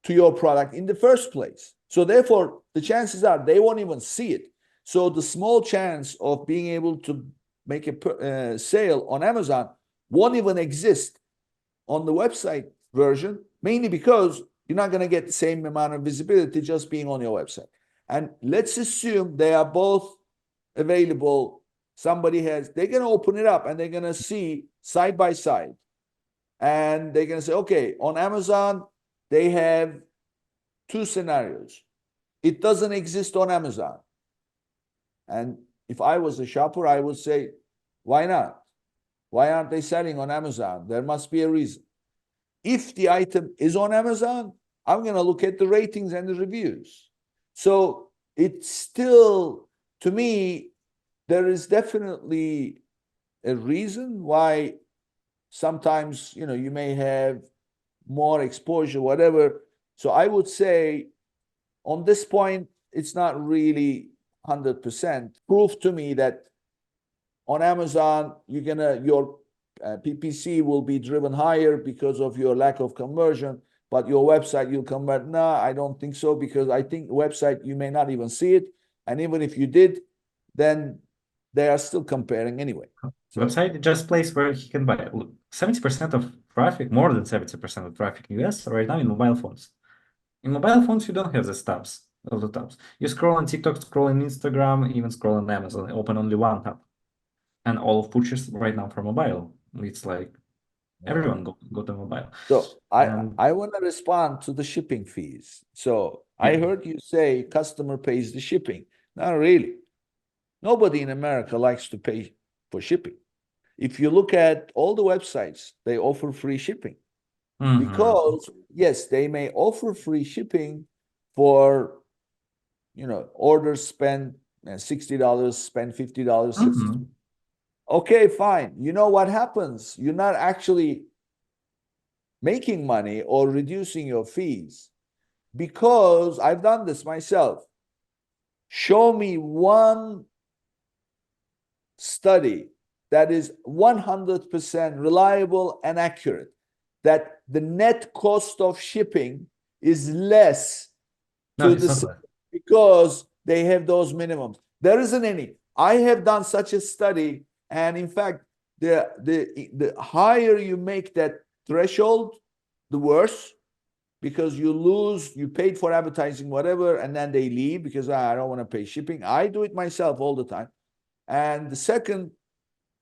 to your product in the first place. So therefore, the chances are they won't even see it. So the small chance of being able to make a sale on Amazon won't even exist on the website version, mainly because you're not going to get the same amount of visibility just being on your website. And let's assume they are both available. Somebody they're going to open it up and they're going to see side by side. And they're going to say, okay, on Amazon, they have two scenarios. It doesn't exist on Amazon. And if I was a shopper, I would say, why not? Why aren't they selling on Amazon? There must be a reason. If the item is on Amazon, I'm going to look at the ratings and the reviews. So it's still, to me, there is definitely a reason why sometimes, you may have more exposure, whatever. So I would say on this point, it's not really 100% proof to me that on Amazon, your PPC will be driven higher because of your lack of conversion, but your website you'll convert. No, I don't think so, because I think website you may not even see it, and even if you did, then they are still comparing anyway. So website is just place where he can buy. 70% of traffic, more than 70% of traffic in US right now in mobile phones. In mobile phones, you don't have the tabs, all the tabs. You scroll on TikTok, scroll on Instagram, even scroll on Amazon, open only one tab. And all of purchase right now for mobile. It's like everyone go to mobile. So And I want to respond to the shipping fees. So I heard you say customer pays the shipping. Not really. Nobody in America likes to pay for shipping. If you look at all the websites, they offer free shipping. Because yes, they may offer free shipping for, orders spend $60, spend $50, $60. Okay, fine. You know what happens? You're not actually making money or reducing your fees, because I've done this myself. Show me one study that is 100% reliable and accurate, that the net cost of shipping is less no, to it's not the less. because they have those minimums. There isn't any. I have done such a study, and in fact, the higher you make that threshold, the worse, because you paid for advertising, whatever, and then they leave because I don't want to pay shipping. I do it myself all the time. And the second,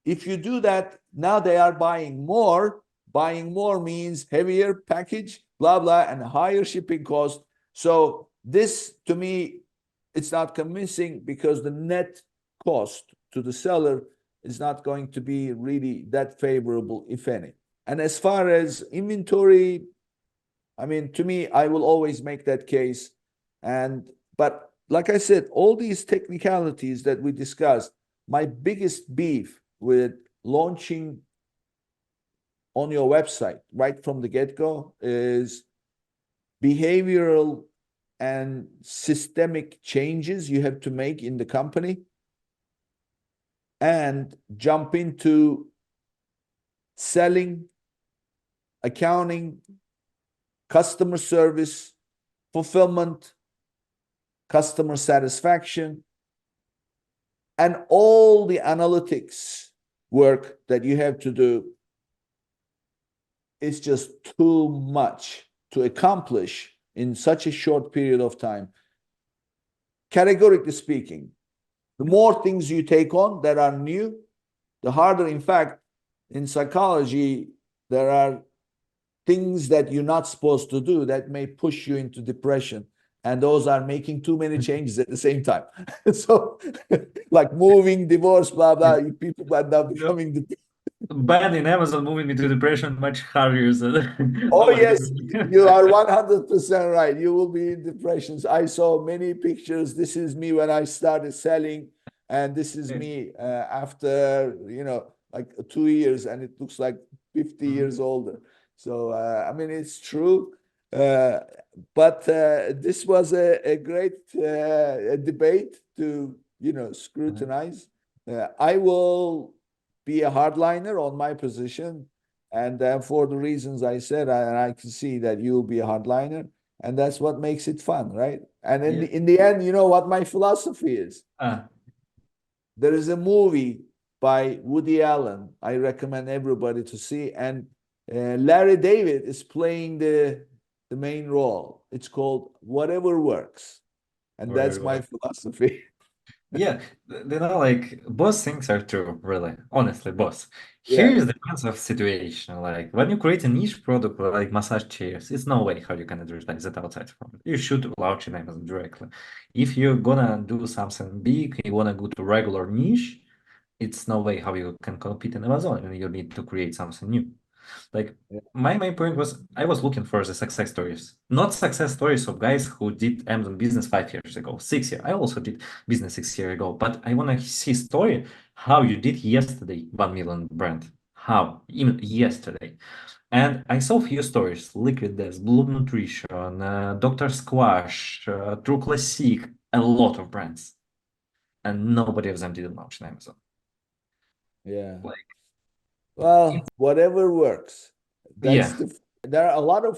if you do that, now they are buying more. Buying more means heavier package, blah, blah, and higher shipping cost. So this, to me, it's not convincing, because the net cost to the seller is not going to be really that favorable, if any. And as far as inventory, I mean, to me, I will always make that case. But like I said, all these technicalities that we discussed, my biggest beef with launching on your website right from the get-go is behavioral and systemic changes you have to make in the company, and jump into selling, accounting, customer service, fulfillment, customer satisfaction, and all the analytics work that you have to do. It's just too much to accomplish in such a short period of time. Categorically speaking, the more things you take on that are new, the harder. In fact, in psychology, there are things that you're not supposed to do that may push you into depression. And those are making too many changes at the same time. So, like moving, divorce, blah, blah, people end up You know, becoming bad in Amazon moving me to depression much harder than Oh, nobody yes, can. you are 100% right. You will be in depressions. I saw many pictures. This is me when I started selling, and this is me after, like 2 years, and it looks like 50 Mhm. years older. So, I mean, it's true. Uh, but this was a great debate to, Uh-huh. scrutinize. I will be a hardliner on my position. And for the reasons I said, I can see that you'll be a hardliner, and that's what makes it fun, right? And in Yeah. the end, you know what my philosophy is? Ah, There is a movie by Woody Allen I recommend everybody to see, and Larry David is playing the main role. It's called Whatever Works, and where that's it my was. philosophy. Yeah, like both things are true, really. Honestly, both. Here Yeah, is the kinds of situation. Like when you create a niche product like massage chairs, it's no way how you can advertise it outside from it. You should launch in Amazon directly. If you're gonna do something big, you wanna go to regular niche, it's no way how you can compete in Amazon, and you need to create something new. Like yeah, my main point was I was looking for the success stories, not success stories of guys who did Amazon business 5 years ago, 6 years. I also did business 6 years ago, but I want to see story how you did yesterday 1 million brand, how even yesterday. And I saw few stories: Liquid Death, Bloom Nutrition, Dr. Squash, True Classic, a lot of brands, and nobody of them didn't launch on Amazon. yeah. Like, Well, whatever works. That's yeah. there are a lot of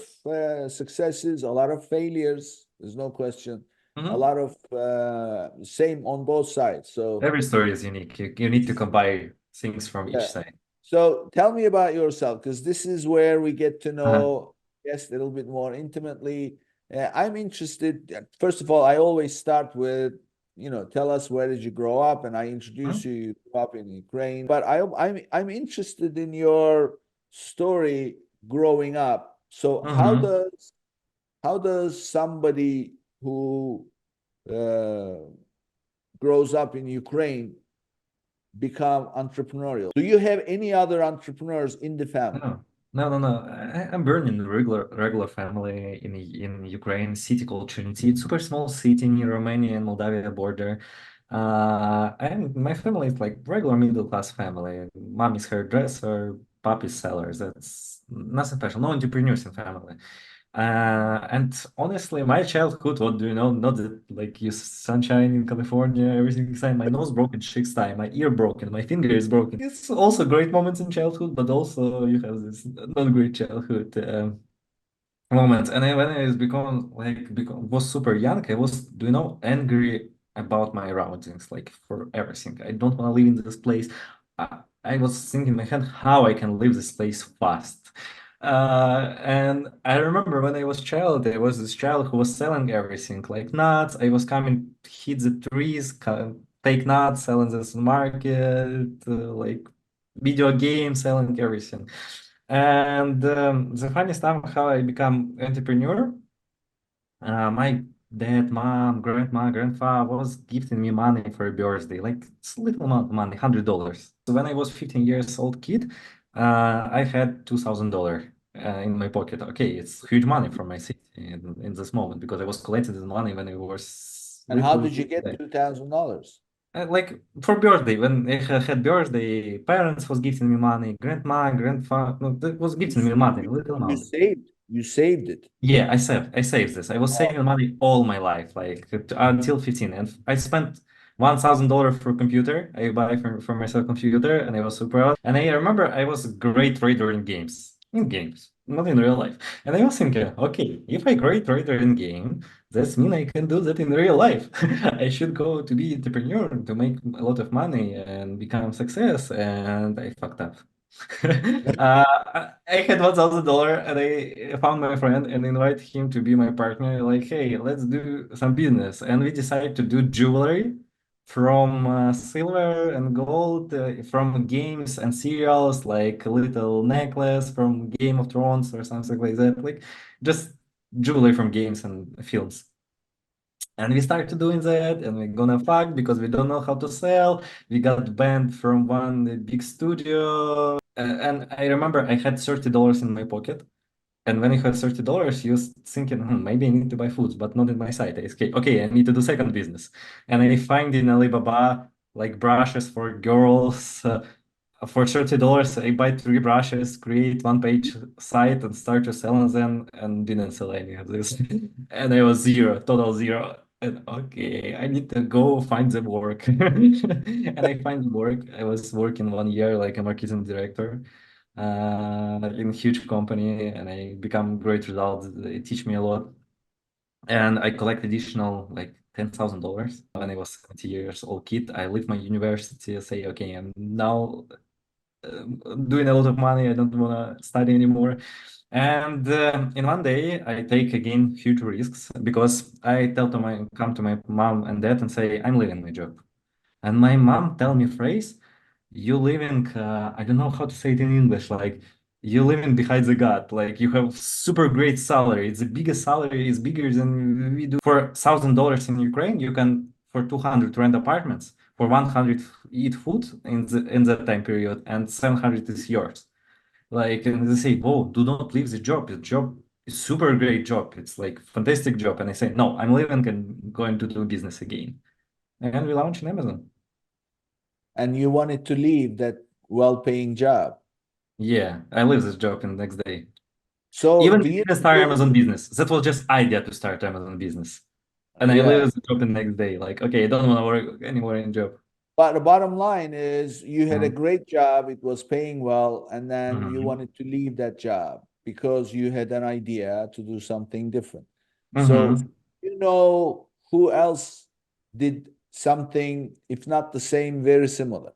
successes, a lot of failures. There's no question. A Mhm. lot of same on both sides. So Every story is unique. You need to combine things from each yeah. side. So tell me about yourself, because this is where we get to Uh-huh. know, yes, a little bit more intimately. I'm interested. First of all, I always start with, tell us where did you grow up, and I introduce you. Mhm. You grew up in Ukraine, but I'm interested in your story growing up. So Mhm. how does somebody who uh, grows up in Ukraine become entrepreneurial? Do you have any other entrepreneurs in the family? No, no. I'm born in a regular family in Ukraine, city called Trinity. It's super small city near Romania and Moldavia border. And my family is like regular middle class family. Mom is hairdresser, pop is sellers. That's nothing special. No entrepreneurs in family. And honestly, my childhood, what do you know? Not that like you sunshine in California, everything is fine. My nose broken 6 times, my ear broken, my finger is broken. It's also great moments in childhood, but also you have this not great childhood moments. And then when I was was super young, I was, do you know, angry about my surroundings, like for everything. I don't want to live in this place. I was thinking in my head how I can leave this place fast. And I remember when I was child, there was this child who was selling everything, like nuts. I was coming, hit the trees, take nuts, selling this in market, like video games, selling everything. And the funniest time how I become entrepreneur, my dad, mom, grandma, grandfather was gifting me money for a birthday, like it's a little amount of money, $100. So when I was 15 years old kid, I had $2,000 in my pocket. Okay, it's huge money for my city in this moment because I was collecting this money when I was And how little. did you get $2,000? Like for birthday, when I had birthday, parents was gifting me money, grandma, grandfather, no, that was You, gifting me money, you, little you amount. saved. You saved it. Yeah, I saved this. I was Oh, saving money all my life, like until 15. And I spent $1,000 for a computer. I buy for myself a computer and I was super proud. And I remember I was a great trader in games. In games, not in real life. And I was thinking, okay, if I great trader in game, that's mean I can do that in real life. I should go to be entrepreneur to make a lot of money and become success. And I fucked up. I had $1,000 and I found my friend and invited him to be my partner. Like, hey, let's do some business. And we decided to do jewelry. from silver and gold, from games and serials like Little Necklace from Game of Thrones or something like that, like just jewelry from games and films. And we started doing that, and we're gonna fuck because we don't know how to sell. We got banned from one big studio, and I remember I had $30 in my pocket. And when I had $30, you was thinking, maybe I need to buy foods, but not in my site. I say, okay, I need to do second business. And I find in Alibaba like brushes for girls. For $30, I buy 3 brushes, create one-page site, and start to selling them, and didn't sell any of this. And I was zero, total zero. And okay, I need to go find the work. And I find work. I was working 1 year like a marketing director in a huge company, and I become great results. They teach me a lot, and I collect additional like $10,000 when I was 70 years old kid. I leave my university, say, okay, I'm now doing a lot of money. I don't want to study anymore. And in one day, I take again huge risks because I come to my mom and dad and say, I'm leaving my job. And my mom tell me phrase, you living, I don't know how to say it in English, like you living behind the God, like you have super great salary. It's the biggest salary, is bigger than we do. For $1,000 in Ukraine, you can for 200 rent apartments, for 100 eat food in that time period, and 700 is yours. Like, and they say, "Oh, do not leave the job. The job is super great job. It's like fantastic job." And I say, "No, I'm leaving and going to do business again." And we launched in Amazon. And you wanted to leave that well-paying job. Yeah, I leave this job in the next day. So Even do I you didn't start Amazon business. That was just idea to start Amazon business. And I yeah. leave the job the next day. Like, okay, I don't want to work anymore in job. But the bottom line is you had a Mhm. great job, it was paying well, and then you Mhm. wanted to leave that job because you had an idea to do something different. So Mhm. you know who else did something, if not the same, very similar?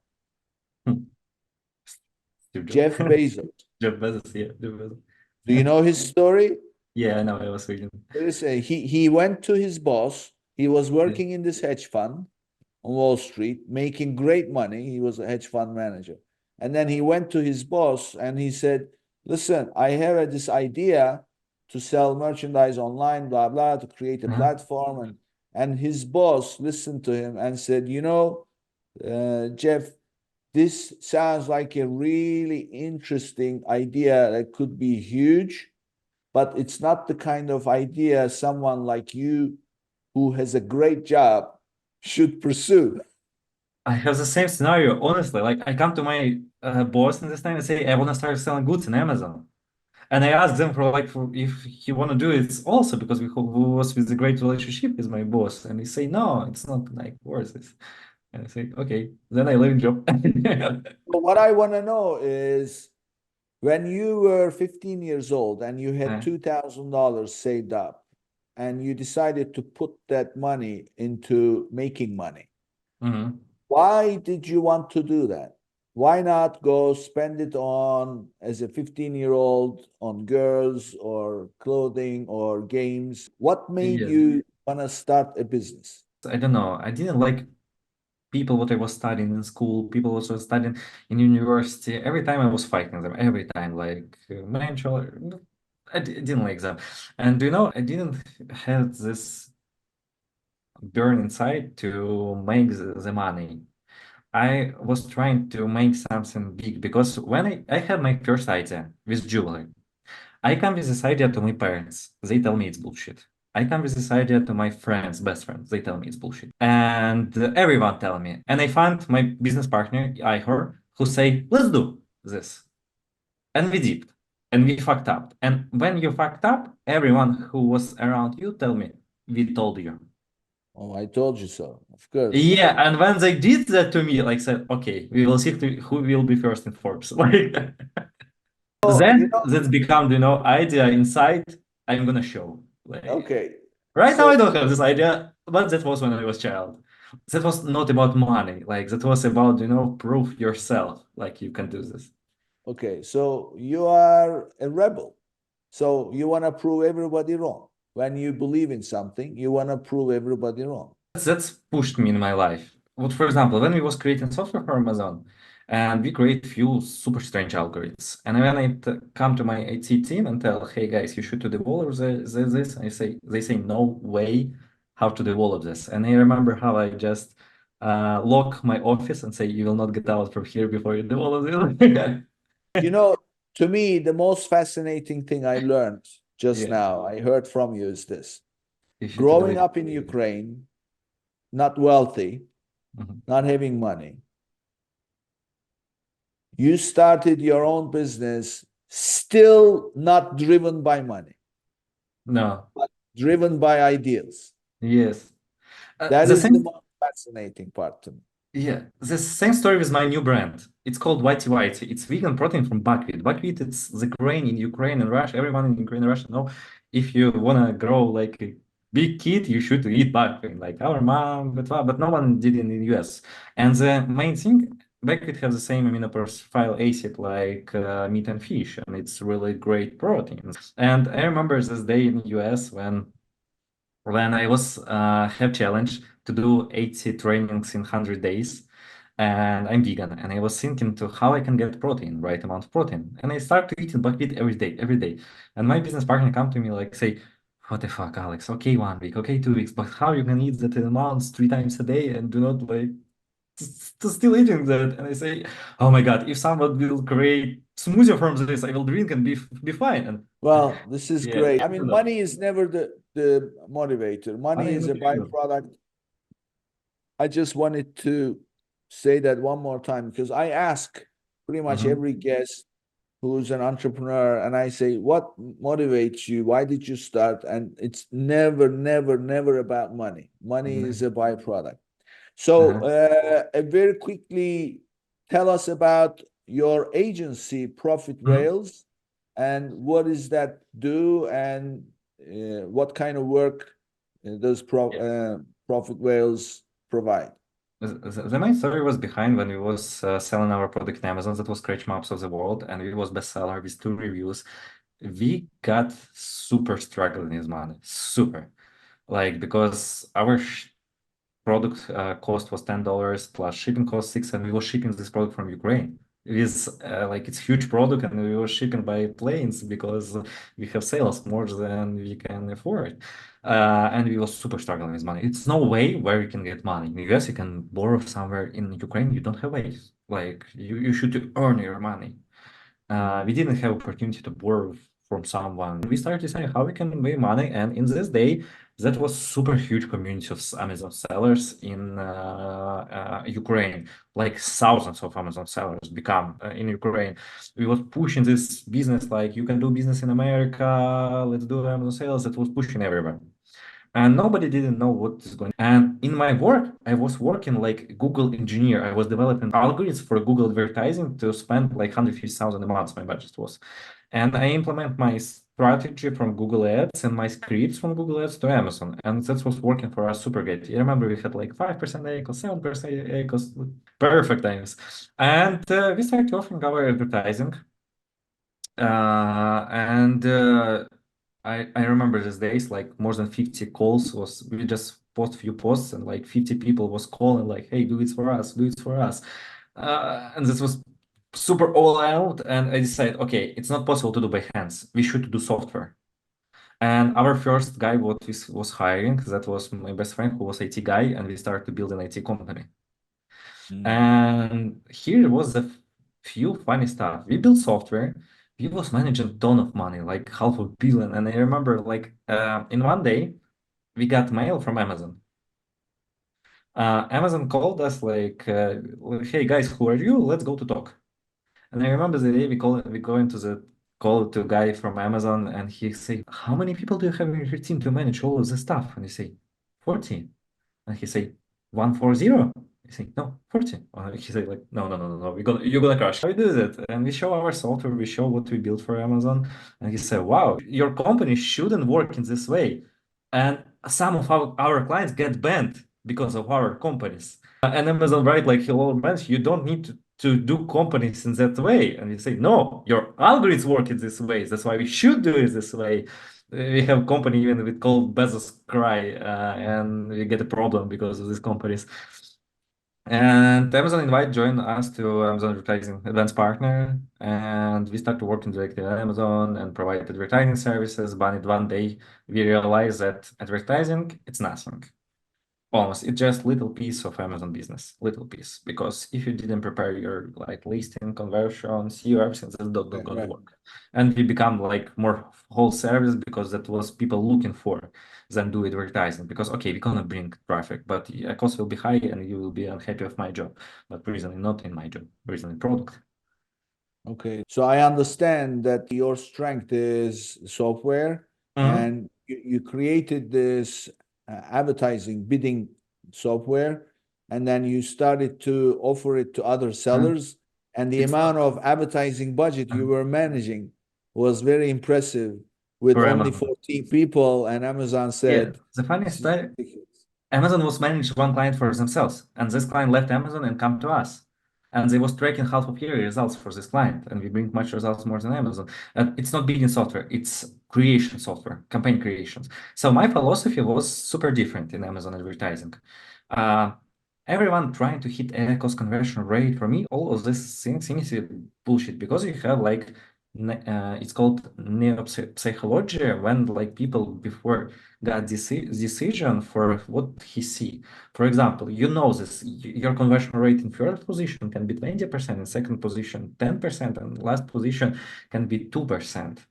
Steve Jobs. Jeff Bezos. Jeff Bezos, yeah, Jeff Bezos. Do you know his story? Yeah, I know, I was reading. He went to his boss. He was Yeah. working in this hedge fund on Wall Street, making great money. He was a hedge fund manager. And then he went to his boss and he said, listen, I have this idea to sell merchandise online, blah, blah, to create a Uh-huh. platform. And his boss listened to him and said, Jeff, this sounds like a really interesting idea that could be huge, but it's not the kind of idea someone like you who has a great job should pursue. I have the same scenario, honestly. Like, I come to my boss in this time and say, I want to start selling goods in Amazon. And I asked them for if he want to do it also because we was with a great relationship with my boss. And he say, no, it's not like worth it. And I say, okay, then I leave job. But what I want to know is when you were 15 years old and you had Uh, $2,000 saved up and you decided to put that money into making money, mhm. why did you want to do that? Why not go spend it on, as a 15-year-old, on girls or clothing or games? What made Yeah. you want to start a business? I don't know. I didn't like people what I was studying in school, people what I was studying in university. Every time I was fighting them, every time, like man, child, didn't like them. And I didn't have this burn inside to make the money. I was trying to make something big because when I had my first idea with jewelry, I come with this idea to my parents. They tell me it's bullshit. I come with this idea to my friends, best friends. They tell me it's bullshit. And everyone tell me. And I found my business partner, Ihor, who say, let's do this. And we did. And we fucked up. And when you fucked up, everyone who was around you tell me, we told you. Oh, I told you so. Of course. Yeah, and when they did that to me, like said, okay, we will see who will be first in Forbes. Like Oh, then that's become, idea inside I'm gonna show. Like okay. right now I So, don't have this idea, but that was when I was child. That was not about money. Like that was about, prove yourself. Like you can do this. okay. So you are a rebel. So you want to prove everybody wrong. When you believe in something, you want to prove everybody wrong. That's pushed me in my life. what, for example, when we was creating software for Amazon, and we create few super strange algorithms, and when I come to my IT team and tell, hey guys, you should to develop this, they say no way how to develop this. And I remember how I just lock my office and say, you will not get out from here before you develop this. You know, to me, the most fascinating thing I learned just Yeah, now, I heard from you, is this. you should do Growing it. up in Ukraine, not wealthy, Mhm. not having money, you started your own business still not driven by money, No, but driven by ideals. yes. That The is the same. most fascinating part to me. Yeah, the same story with my new brand. It's called Whitey Whitey. It's vegan protein from buckwheat. Buckwheat, it's the grain in Ukraine and Russia. Everyone in Ukraine and Russia know if you wanna grow like a big kid, you should eat buckwheat. Like our mom, but no one did in the US. And the main thing, buckwheat has the same amino profile acid like meat and fish, and it's really great proteins. And I remember this day in the US when I was have challenge to do 80 trainings in 100 days, and I'm vegan, and I was thinking to how I can get protein, right amount of protein, and I started eating buckwheat every day, and my business partner come to me like say, what the fuck, Alex? Okay, 1 week, okay, 2 weeks, but how you can eat that in amounts 3 times a day and do not like to still eating that? And I say, oh my God, if someone will create smoothie from this, I will drink and be fine. And Well, this is yeah, great. I I don't mean, know. money is never the motivator. Money Money is a material. byproduct. I just wanted to say that one more time because I ask pretty much Mhm. every guest who's an entrepreneur, and I say, what motivates you? Why did you start? And it's never, never, never about money. Money is a byproduct. So, Uh-huh. very quickly, tell us about your agency, Profit Mhm. Rails, and what does that do, and what kind of work does Profit Rails provide? The main story was behind when we was selling our product in Amazon. That was Scratch Maps of the World, and we was bestseller with 2 reviews. We got super struggling with money, super. Like because our product cost was $10 plus shipping cost six, and we were shipping this product from Ukraine. It is like it's huge product, and we were shipping by planes because we have sales more than we can afford. And we were super struggling with money. It's no way where you can get money. In the US, you can borrow somewhere. In Ukraine, you don't have ways. Like you should earn your money. We didn't have opportunity to borrow from someone. We started deciding how we can make money, and in this day, that was super huge community of Amazon sellers in Ukraine. Like thousands of Amazon sellers become in Ukraine. We was pushing this business like you can do business in America. Let's do Amazon sales. That was pushing everywhere and nobody didn't know what is going. And in my work, I was working like Google engineer. I was developing algorithms for Google advertising to spend like 150,000 a month. My budget was, and I implement my strategy from Google Ads and my scripts from Google Ads to Amazon, and that was working for us super great. You remember we had like 5% ACOS, 7% ACOS, perfect times, and we started offering our advertising. And I remember these days, like more than 50 calls was we just post few posts and like 50 people was calling like, hey, do it for us, do it for us. And this was super all out. And I decided, okay, it's not possible to do by hands. We should do software. And our first guy what was hiring, that was my best friend who was IT guy, and we started to build an IT company. Mm. And here was a few funny stuff. We built software. We was managing ton of money, like half a billion. And I remember, like in one day, we got mail from Amazon. Amazon called us like, "Hey guys, who are you? Let's go to talk." And I remember the day we go into the call to a guy from Amazon, and he say, "How many people do you have in your team to manage all of this stuff?" And he say, 14. And he say, 140? I say, no, 40. He say like, no, no, no, no, no, you're gonna crash. How we do that? And we show our software, we show what we built for Amazon. And he said, wow, your company shouldn't work in this way. And some of our clients get banned because of our companies. And Amazon write like, hello, man, you don't need to do companies in that way. And we say, no, your algorithms work in this way. That's why we should do it this way. We have company even with called Bezos Cry, and we get a problem because of these companies. And Amazon Invite joined us to Amazon Advertising Advanced Partner, and we started working directly with Amazon and provide advertising services. But one day we realized that advertising, it's nothing. Almost, it's just little piece of Amazon business, little piece. Because if you didn't prepare your like listing, conversion, SEO, everything, that's not gonna Right. work. And we become like more whole service because that was people looking for than do advertising. Because okay, we're gonna bring traffic, but the cost will be high and you will be unhappy with my job. But reason not in my job, reason in product. Okay, so I understand that your strength is software, and you created this advertising bidding software, and then you started to offer it to other sellers, and the It's amount of advertising budget you were managing was very impressive with for only Amazon. 14 people, and Amazon Yeah, said, the funniest "This is story, ridiculous." Amazon was managed one client for themselves, and this client left Amazon and come to us. And they was tracking half of year results for this client, and we bring much results more than Amazon. And it's not bidding software, it's creation software, campaign creations. So my philosophy was super different in Amazon advertising. Uh, Everyone trying to hit a cost conversion rate. For me, all of this things is bullshit because you have like it's called neo-psychology when like people before got decision for what he see. For example, you know this your conversion rate in first position can be 20%, in second position 10%, and last position can be 2%.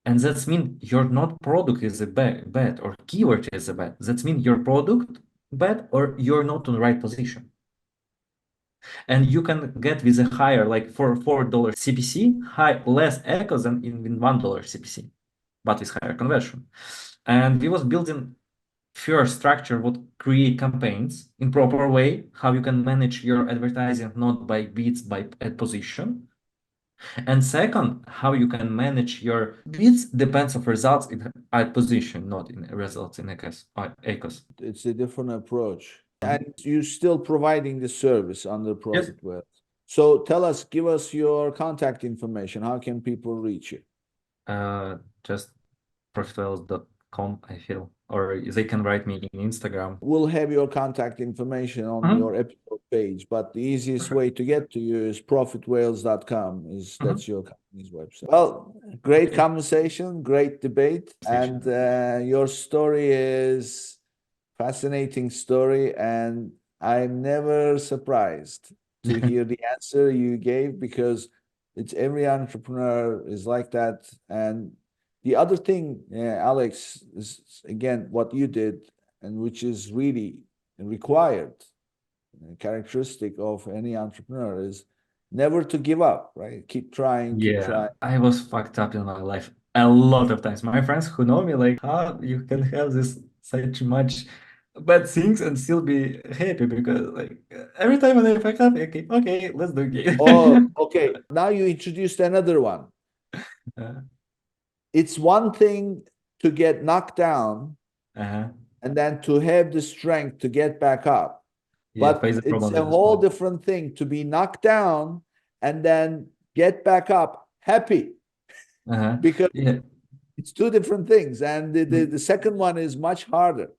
And that's mean your not product is a bad or keyword is a bad. That's mean your product bad or you're not on the right position. And you can get with a higher, like for $4 CPC, less echo than in $1 CPC, but with higher conversion. And we was building first structure would create campaigns in proper way, how you can manage your advertising not by bids, by ad position. And second, how you can manage your bids depends of results in ad position, not in results in ACOS. It's a different approach. And you're still providing the service under Yes. ProfitWell. So give us your contact information. How can people reach you? Just profitwells.com, I feel, or they can write me in Instagram. We'll have your contact information on your episode page, but the easiest way to get to you is profitwales.com. That's your company's website. Well, great conversation, great debate, and your story is fascinating story, and I'm never surprised to hear the answer you gave because it's every entrepreneur is like that. And the other thing, Alex, is again what you did, and which is really required characteristic of any entrepreneur is never to give up, right? Keep trying, keep trying. I was fucked up in my life a lot of times. My friends who know me, like, how you can have this such much bad things and still be happy because, like, every time when I fuck up, okay, let's do it. Oh, okay. Now you introduced another one. It's one thing to get knocked down and then to have the strength to get back up. But it's a whole different thing to be knocked down and then get back up happy. Because it's two different things. And the second one is much harder.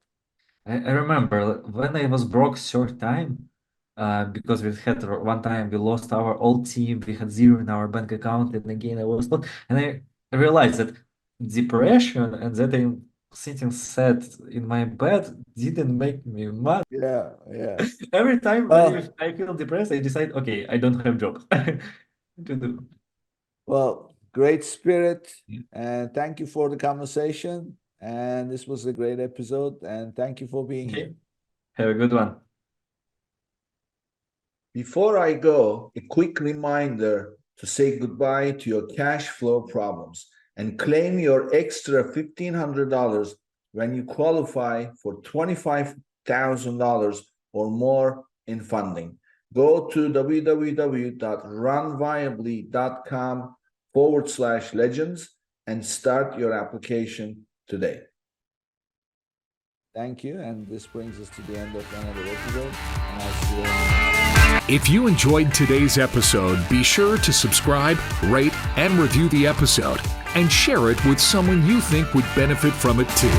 I remember when I was broke short time, because we had one time we lost our old team, we had zero in our bank account, and again I was not, and I realized that depression and that I'm sitting sad in my bed didn't make me mad. Yeah. Every time I feel depressed, I decide, okay, I don't have job to do. Well, great spirit, and thank you for the conversation. And this was a great episode, and thank you for being here. Have a good one. Before I go, a quick reminder to say goodbye to your cash flow problems and claim your extra $1,500 when you qualify for $25,000 or more in funding. Go to www.runviably.com/legends and start your application today. Thank you, and this brings us to the end of another episode, and I'll see you next. If you enjoyed today's episode, be sure to subscribe, rate, and review the episode, and share it with someone you think would benefit from it too.